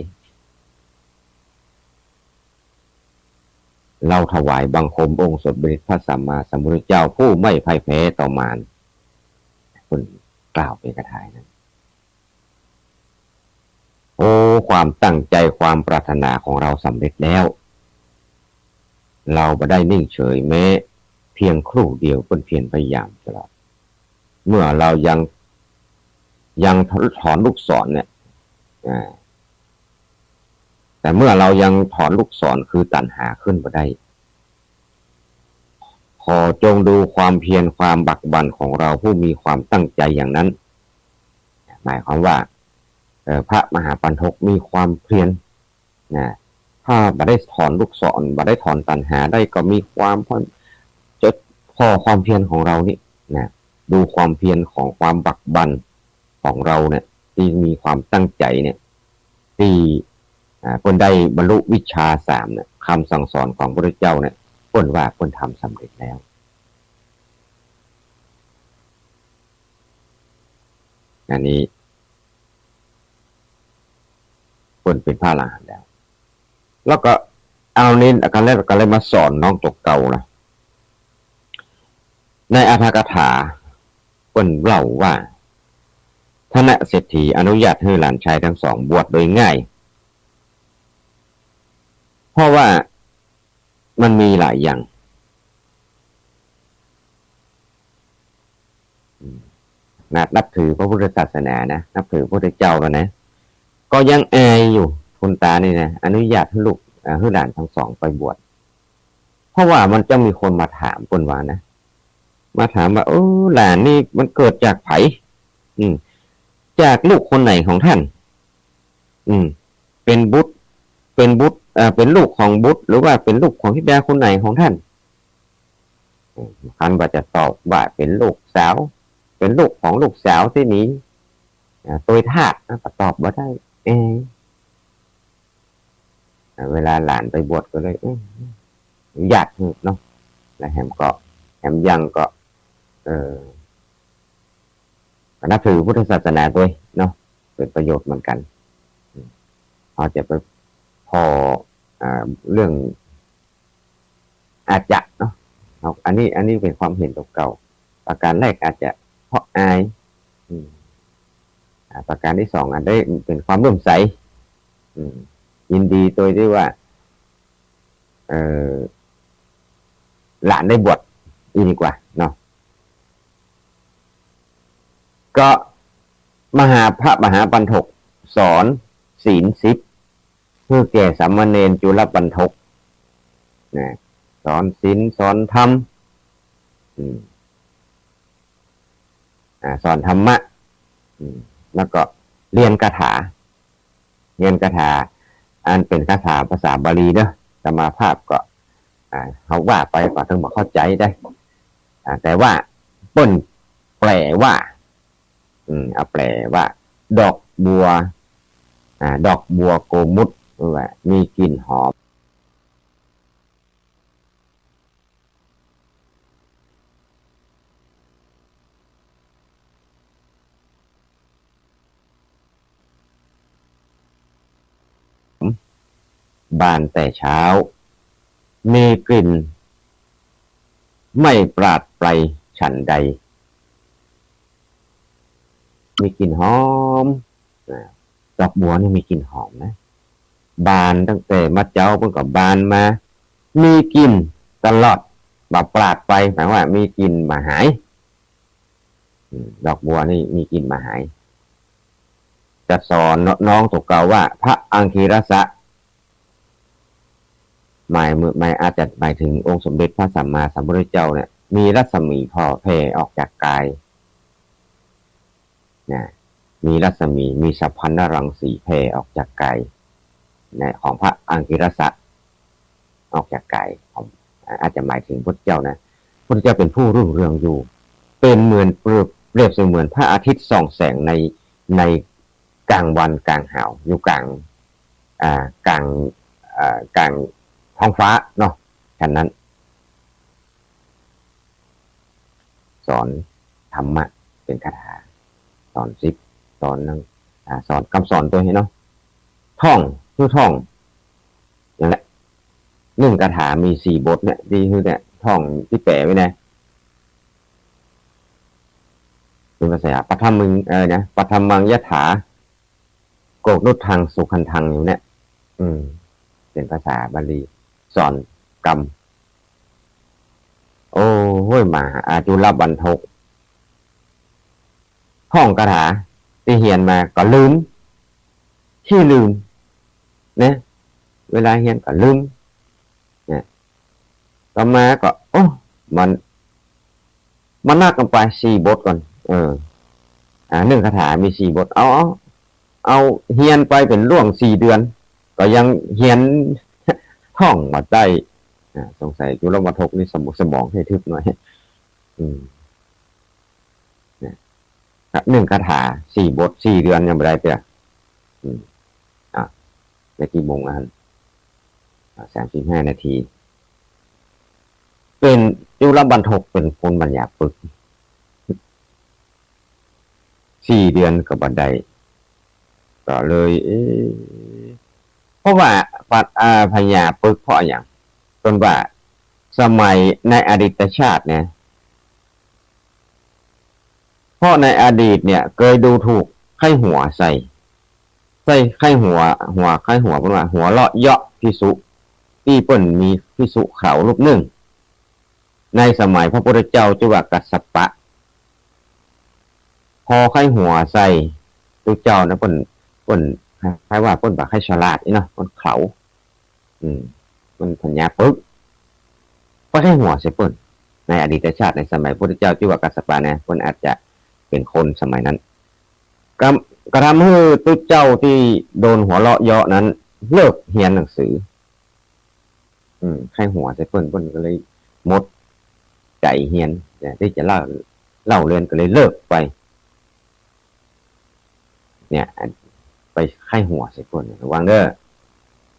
เราถวายบังคมองค์สมเด็จพระสัมมาสัมพุทธเจ้าผู้ไม่พ่ายแพ้ต่อมารคนกล่าวเป็นคาถานั้นความตั้งใจความปรารถนาของเราสำเร็จแล้วเราไม่ได้นิ่งเฉยแม้เพียงครู่เดียวเพียรพยายามตลอดเมื่อเรายังถอนลูกศรเนี่ยแต่เมื่อเรายังถอนลูกศรคือตัณหาขึ้นมาได้ขอจงดูความเพียรความบักบั่นของเราผู้มีความตั้งใจอย่างนั้นหมายความว่าพระมหาปันทกมีความเพียรถ้าบ่ได้ถอนลูกศรบ่ได้ถอนตัณหาได้ก็มีความพอความเพียรของเรานี่ดูความเพียรของความบักบั่นของเราเนี่ยที่มีความตั้งใจเนี่ยที่คนได้บรรลุวิชา3เนี่ยคำสั่งสอนของพระพุทธเจ้าเนี่ยคนว่าคนทำสำเร็จแล้ว อันนี้เพิ่นเป็นพระอรหันต์แล้วก็เอานี้กันแล้วก็เลยมาสอนน้องตกเก่านะในอรรถกถาเพิ่นเล่าว่าธนเศรษฐีอนุญาตให้หลานชายทั้งสองบวชโดยง่ายเพราะว่ามันมีหลายอย่างนับถือพระพุทธศาสนานะนับถือพระพุทธเจ้าแล้วนะก็ยังอายอยู่คุณตานี่นะอนุญาตให้ลูกให้หลานทั้งสองไปบวชเพราะว่ามันจะมีคนมาถามคนว่านะมาถามว่าหลานนี่มันเกิดจากไผจากลูกคนไหนของท่านเป็นบุตรเป็นลูกของบุตรหรือว่าเป็นลูกของธิดาคนไหนของท่านคันว่าจะตอบว่าเป็นลูกสาวเป็นลูกของลูกสาวที่นี้ตัวทาสก็ตอบว่าได้เวลาหลานไปบวชก็เลยญาติเนาะแล้วแหมยังก็นับถือพุทธศาสนาด้วยเนาะเป็นประโยชน์เหมือนกันพอจะไปพอเรื่องอาจจะเนาะอันนี้เป็นความเห็นเก่าประการแรกอาจจะเพราะอายประการที่สองอันได้เป็นความเลื่อมใสยินดีโดยที่ว่าหลานได้บวชดีกว่าเนาะก็พระมหาปันถกสอนศีล10เพื่อแก่สามเณรจุลปันถกนะสอนศีลสอนธรรมสอนธรรมะแล้วก็เรียนคาถาอันเป็นคาถาภาษาบาลีเนาะสมาภาพก็เขาว่าไปก็ถึงบอกเข้าใจได้แต่ว่าเปิ้นแปลว่าเอาแปลว่าดอกบัวโกมุตว่ามีกลิ่นหอมบานแต่เช้ามีกลิ่นไม่ปราดไปฉันใดมีกลิ่นหอมดอกบัวนี่มีกลิ่นหอมนะบานตั้งแต่มะเจ้าเพิ่งกับบานมามีกลิ่นตลอดบ่ปราดไปหมายว่ามีกลิ่นมาหายดอกบัวนี่มีกลิ่นมาหายจะสอนน้องตกเก่าว่าพระอังคีรสะหมายอาจจะหมายถึงองค์สมเด็จพระสัมมาสัมพุทธเจ้าเนี่ยมีรัศมีพอแผ่ออกจากกายนะมีรัศมีสัพพันธรังสีแผ่ออกจากกายนะของพระอังคีรสะออกจากกายของอาจจะหมายถึงพุทธเจ้านะพุทธเจ้าเป็นผู้รุ่งเรืองอยู่เป็นเหมือนเปรียบเสมือนพระอาทิตย์ส่องแสงในกลางวันกลางหาวอยู่กลางท้องฟ้าเนาะฉะนั้นสอนธรรมะเป็นคาถาสอน10สอนนั่งสอนคำสอนตัวให้เนาะท่องอย่างละ1คาถามี4บทเนี่ยดีคือเนี่ยท่องที่แปลไว้นะเป็นภาษาปัทมังนะปัทมังยถาโกกนุทธังสุขันธังอยู่เนี่ยเป็นภาษาบาลีสอนกรรมโอ้ห้วยมาจุลปันถกท่องคาถาที่เฮียนมาก็ลืมนะเวลาเฮียนก็ลืมเนี่ยต่อมาก็มันนักกันไป4บทก่อน1คาถามี4บทเอาเฮียนไปเป็นร่วง4เดือนก็ยังเฮียนท่องมาได้สงสัยจุลปันถกนี่สมองให้ทึบหน่อย1คาถา4บท4เดือนยังไม่ได้เปล่าในกี่โมงแล้ว35 นาทีเป็นจุลปันถกเป็นคนปัญญาปึก 4 เดือนก็บ่ได้ก็เลยเพราะว่าปัดพญาปึกเพราะอย่างต้นว่าสมัยในอดีตชาติเนี่ยเพราะในอดีตเนี่ยเคยดูถูกไข้หัวใส่ไข้หัวไข้หัวเป็นว่าหัวเลาะเยาะพิสุที่เปิ้นมีพิสุเขารูปหนึ่งในสมัยพระพุทธเจ้าจุวกัสสปะพอไข้หัวใส่ตัวเจ้านะเปิ้นคล้ายว่าเปิ้นบ่าไข้ฉลาดนี่เนาะเปิ้นเขามันปัญญาปึกก็ไข้หัวใส่เปิ้นในอดีตชาติในสมัยพระพุทธเจ้าจุวกัสสปะเนี่ยเปิ้นอาจจะเป็นคนสมัยนั้นก็ทำให้ตัวเจ้าที่โดนหัวเราะเยาะนั้นเลิกเรียนหนังสือไข้หัวใส่เปิ้นก็เลยหมดใจเรียนที่จะเล่าเรียนก็เลยเลิกไปเนี่ยไปไข้หัวใส่เปิ้นระวังเด้อ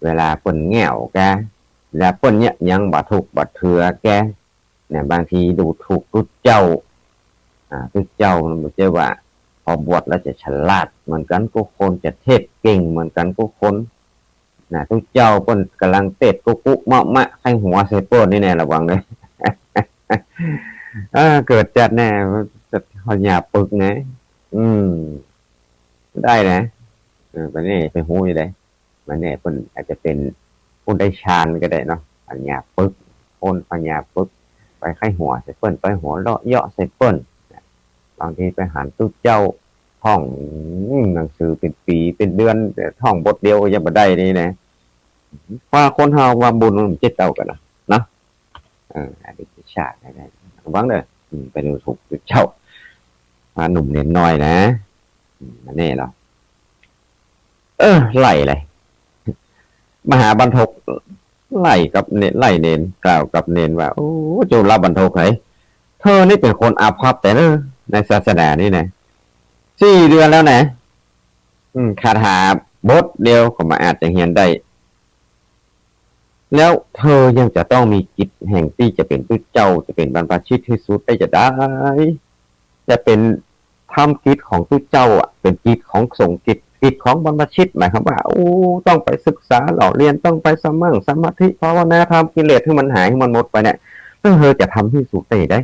เวลาเปิ้นแง่วแกเวลาเปิ้นเนี่ยยังบ่ถูกบ่เถือแกเนี่ยบางทีดูถูกตุ๊เจ้าตุ๊เจ้ามันบ่ใช่ว่าพอบวชแล้วจะฉลาดเหมือนกันก็คนจะเทศเก่งเหมือนกันก็คนตุ๊เจ้าเปิ้นกำลังเทศกุมะมะไข้หัวใส่เปิ้นนี่แน่ระวังเด้อเกิดจัดแน่จะพญาปึกนะได้นะมันนี่ไปหูอยู่ได้มันนี่เพิ่นอาจจะเป็นผู้ได้ฌานก็ได้เนาะปัญญาปึกคนปัญญาปึกไปไข้หัวใส่เปิ้นไปหัวเลาะเยาะใส่เปิ้นบางทีไปหาตุ๊เจ้าท่องหนังสือเป็นปีเป็นเดือนแต่ท่องบทเดียวก็ยังบ่ได้นี่นะว่าคนเฮาว่าบุญมันจิตเอากันนะอดีตชาติได้ระวังเด้อไปดูถูกตุ๊เจ้าหนุ่มเน้นน้อยนะมันแน่เนาะไล่เลยมหาบรรทกไล่กับเนไล่เนนกล่าวกับเนนว่าโอ้จุลบรรทกไหนเธอนี่เป็นคนอาภัพแต่เนอะในศาสนานี่นะ4 เดือนแล้วนะคาถาบทเดียวก็มาอาจจะเรียนได้แล้วเธอยังจะต้องมีจิตแห่งที่จะเป็นผู้เจ้าจะเป็นบรรพชิตที่สุดได้จะได้จะเป็นทำกิจของผู้เจ้าเป็นกิจของสงฆ์กิจของบรรพชิตหมายความว่าต้องไปศึกษาหล่อเรียนต้องไปสมาธิภาวนาทำกิเลสให้มันหายให้มันหมดไปเนี่ยเธอจะทำที่สุดได้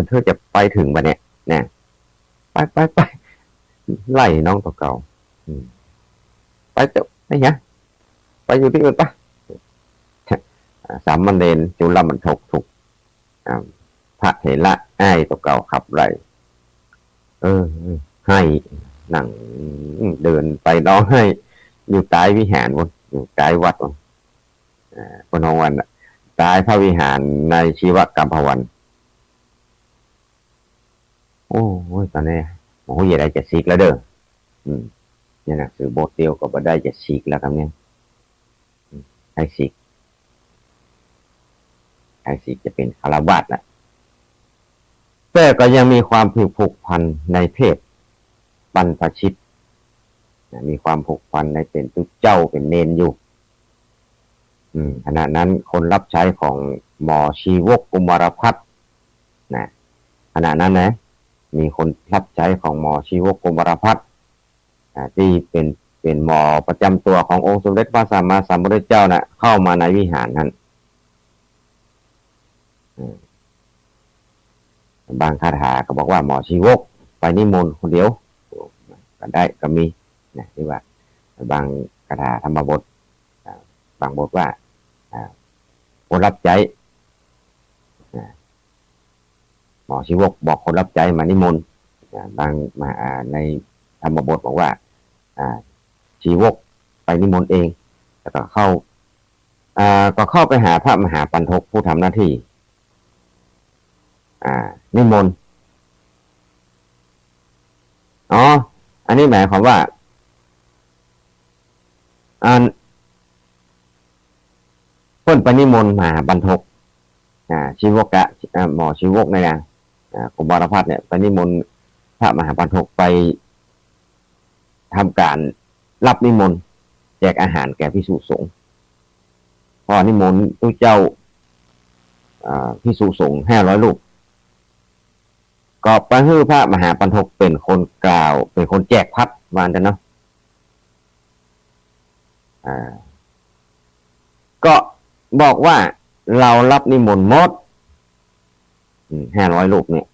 เธอจะไปถึงบัดเนี่ยนะไปไล่น้องตัวเก่าไปเถอะไอ้เหี้ยไปอยู่ที่อื่นปะสามเณรจุลบรรทกถูกพระเถระอ้ายตัวเก่าขับไล่ให้นั่งเดินไปร้องให้อยู่ใต้วิหารบนอยู่ใต้วัดบนห้องวันใต้พระวิหารในชีวกรรมพวันโอ้ยตอนนี้โอ้ยอย่าได้จะซีกแล้วเด้อเนี่ยหนังสือบทเดียวก็บ่ได้จะซีกแล้วครับเนี่ยให้ซีกจะเป็นคารวาสนะแต่ก็ยังมีความผูกพันในเพศบรรพชิตมีความผูกพันในเป็นตุ๊เจ้าเป็นเนนอยู่ขณะนั้นคนรับใช้ของหมอชีวกกุมารพัฒน์นะขณะนั้นนะมีคนรับใช้ของหมอชีวกกุมารพัฒน์ที่เป็นหมอประจำตัวขององค์สมเด็จพระสัมมาสัมพุทธเจ้านะเข้ามาในวิหารนั้นบางคาถาก็บอกว่าหมอชีวกไปนิมนต์คนเดียวก็ได้ก็มีนะที่ว่าบางคาถาธรรมบทบางบทว่าคนรับใจหมอชีวกบอกคนรับใจมานิมนต์บางมาในธรรมบทบอกว่าชีวกไปนิมนต์เองแล้วก็เข้าไปหาพระมหาปันทกผู้ทำหน้าที่นิมนต์อันนี้หมายความว่าพ้นไปนิมนต์มหาปันทกชีวกหมอชีวกเนี่ยกุมารพัฒน์เนี่ยไปนิมนต์พระมหาปันทกไปทำการรับนิมนต์แจกอาหารแก่ภิกษุสงฆ์พอนิมนต์ตู้เจ้าภิกษุสงฆ์500 รูป ก็พระฮือพระมหาปันทกเป็นคนกล่าวเป็นคนแจกพัดวานกันเนาะก็บอกว่าเรารับนิมนต์หมด500 รูปเนี่ย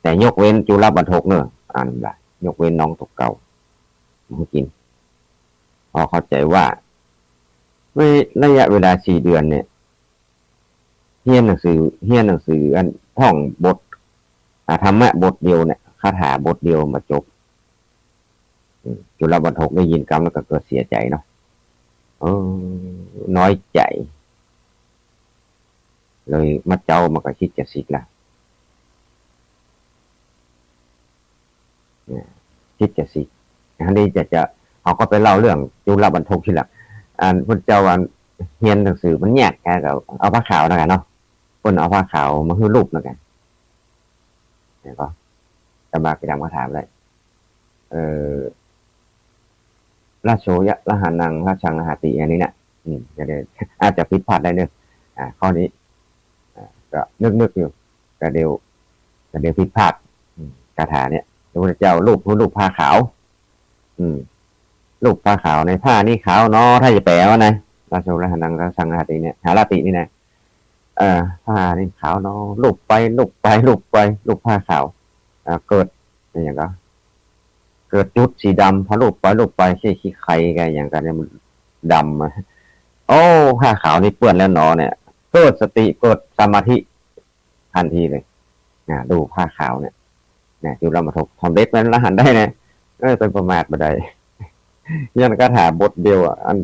แต่ยกเว้นจุลบรรทกเนอะอ่านได้ยกเว้นน้องตกเก่าไม่กินพอเข้าใจว่าในระยะเวลา4 เดือนเนี่ยเฮียนหนังสืออันท่องบทธรรมะบทเดียวเนี่ยคาถาบทเดียวมาจบจุลบรรทกได้ยินกรรมแล้วก็เกิดเสียใจเนาะน้อยใจเลยมาเจ้ามาก็คิดจะสิกละคิดจะสิกอันนี้จะเขาก็ไปเล่าเรื่องจุลบรรทกทีหลังพระเจ้าวันเฮียนหนังสือมันแยกกันกับเอาผ้าขาวนะกันเนาะคนเอาผ้าขาวมาให้รูปนะกันเนี่ยก็จะมาไปทำคาถามเลยราชโชยะละหานังราชังหาติอันนี้เนี่ยจะได้อาจจะผิดพลาดได้เนอะข้อนี้ก็นึกอยู่แต่เดียวผิดพลาดคาถาเนี่ยพระพุทธเจ้ารูปผ้าขาวรูปผ้าขาวในผ้านี่ขาวเนาะถ้าจะแปลว่าไงราชโชละหานังราชังหาติเนี่ยหาราตินี่นะผ้านี่ขาวเนาะรูปผ้าขาวเกิดอย่างก็เกิดจุดสีดำพอรูปไปขี้ไข่กันอย่างกันเนี่ยมันดำโอ้ผ้าขาวนี่เปื้อนแล้วเนาะเนี่ยเกิดสติเกิดสมาธิทันทีเลยดูผ้าขาวเนี่ยจุลบรรทกทำเล็กนั้นละหันได้นะเป็นประมาทมาได้ยันคาถาบทเดียวอัน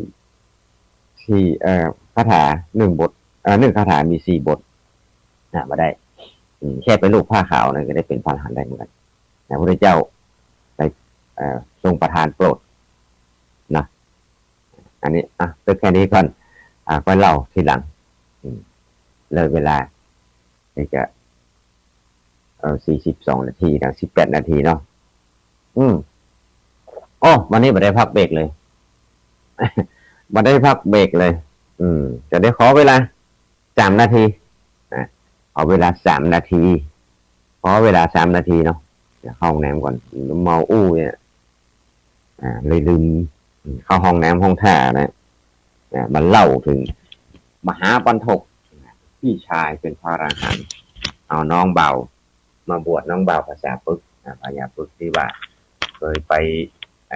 ที่คาถา1 บท1 คาถามี4 บทมาได้แค่เป็นรูปผ้าขาวนะก็ได้เป็นพระอรหันต์ได้เหมือนกันพระพุทธเจ้าได้ทรงประทานโปรดนะอันนี้เป็นแค่นี้ก่อนก็เล่าทีหลังเลยเวลาจะ42 นาทีถึง18 นาทีเนาะวันนี้ไม่ได้พักเบรกเลยไม่ได้พักเบรกเลยจะได้ขอเวลา3 นาทีเอาเวลา3 นาทีขอเวลา3 นาทีเนาะจะเข้าห้องน้ำก่อนเมาเนี่ยเลยลืมเข้าห้องน้ำห้องท่านะมันเล่าถึงมหาปันทกพี่ชายเป็นพระอรหันต์เอาน้องเบามาบวชน้องเบาภาษาปึกพญาปึกที่ว่าเคยไป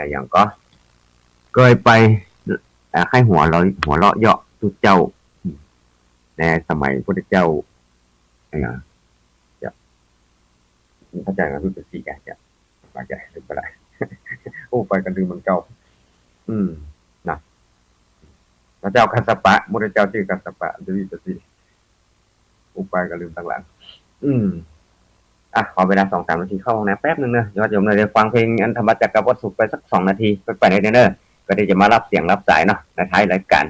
อย่างก็เคยไปให้หัวเราะเยาะทุกเจ้าในสมัยพระเจ้าเข้าใจกันทุกสิ่งอย่างจะมาแก่ถึงไปได้ไปกันลืมมันเก่านะพระเจ้ากัสสปะพระเจ้าชื่อกัสสปะจะมีจะสิไปกันลืมต่างหลังขอเวลา2-3 นาทีเข้าห้องน้ำแป๊บนึงเนอะยอดโยมเลยฟังเพลงอันธรรมจักรวรรดิสุขไปสัก2 นาทีไปได้เนอะก็ได้จะมารับเสียงรับสายเนาะในท้ายรายการ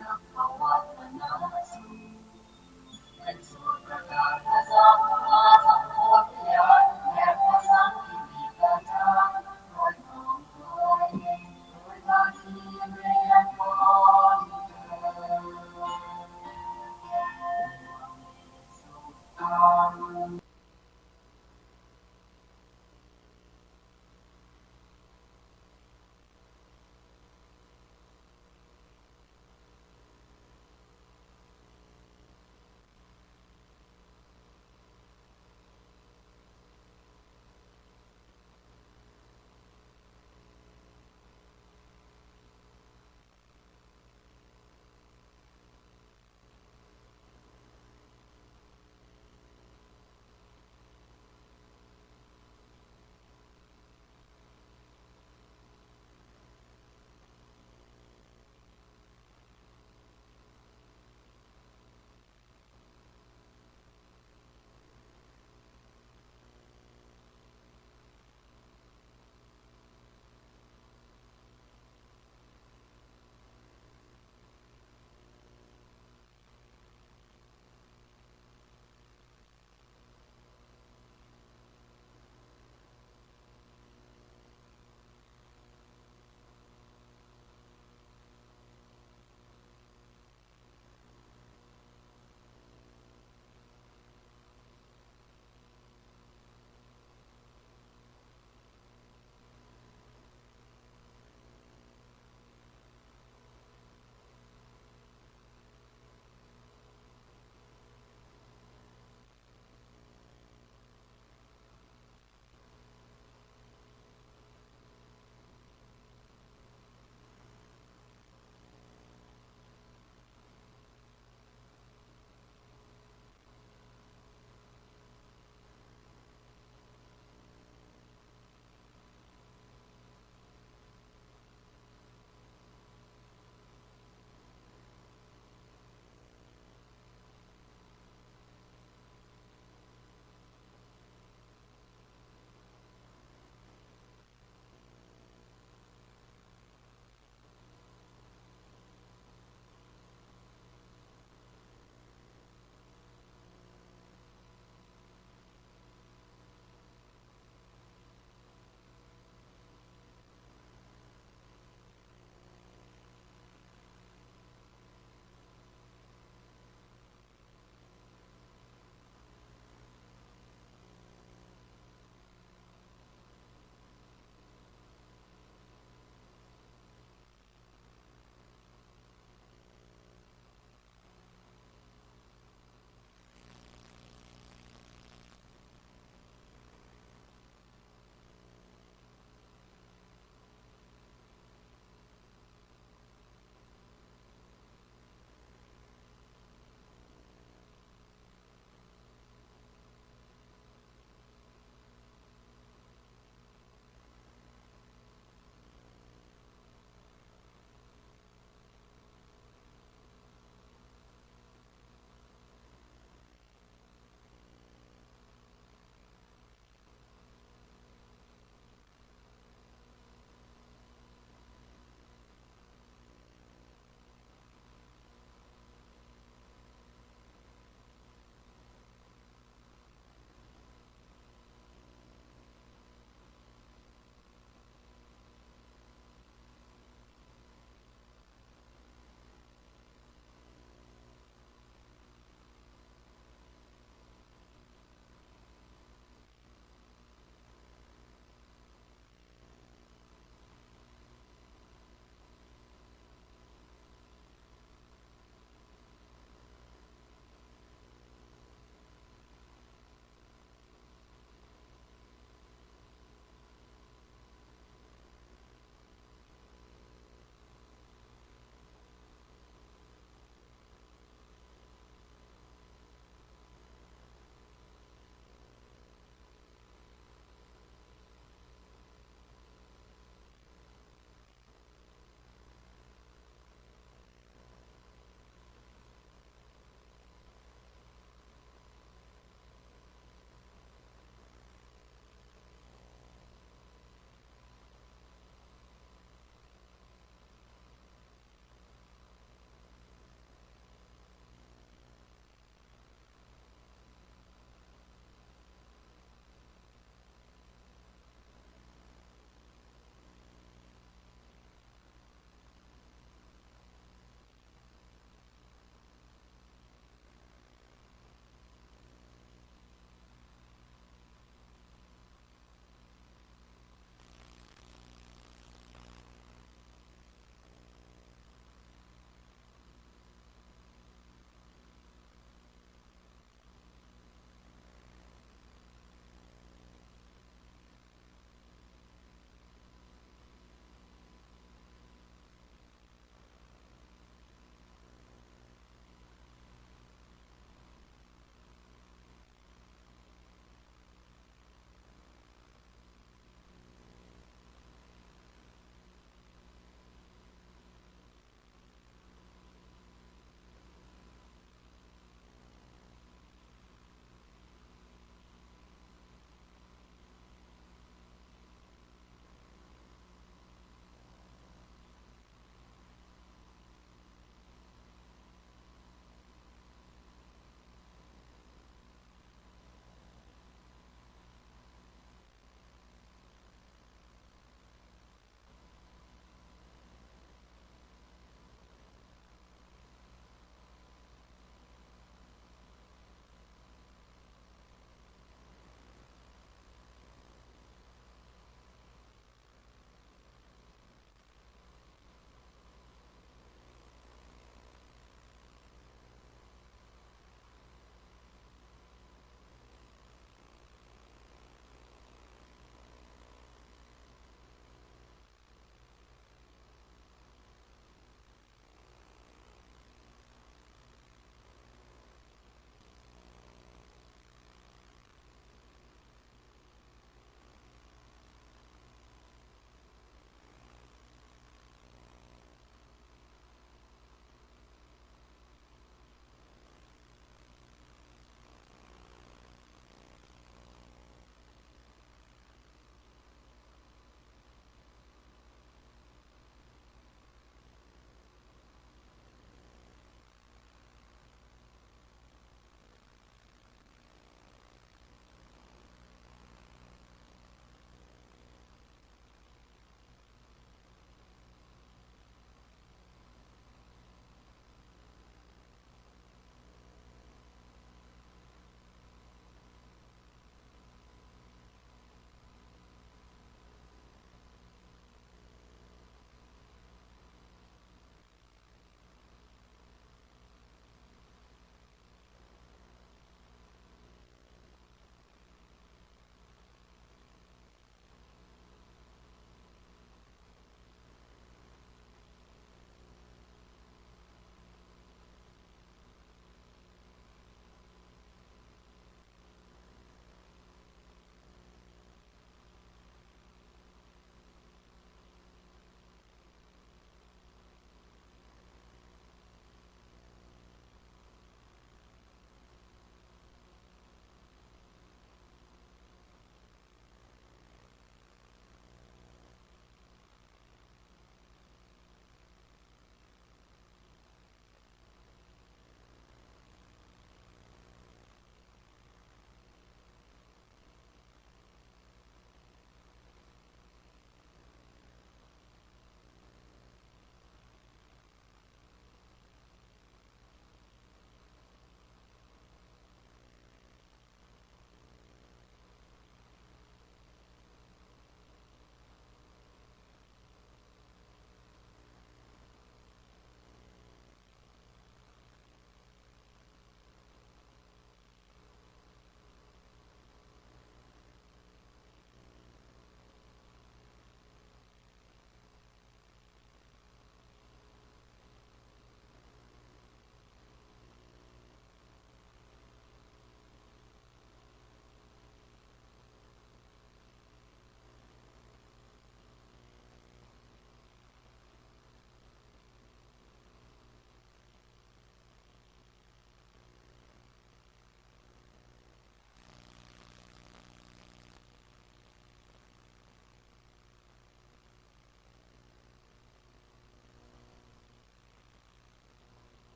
นับพวันนาสูเป็นสุดประกาศพระเจ้า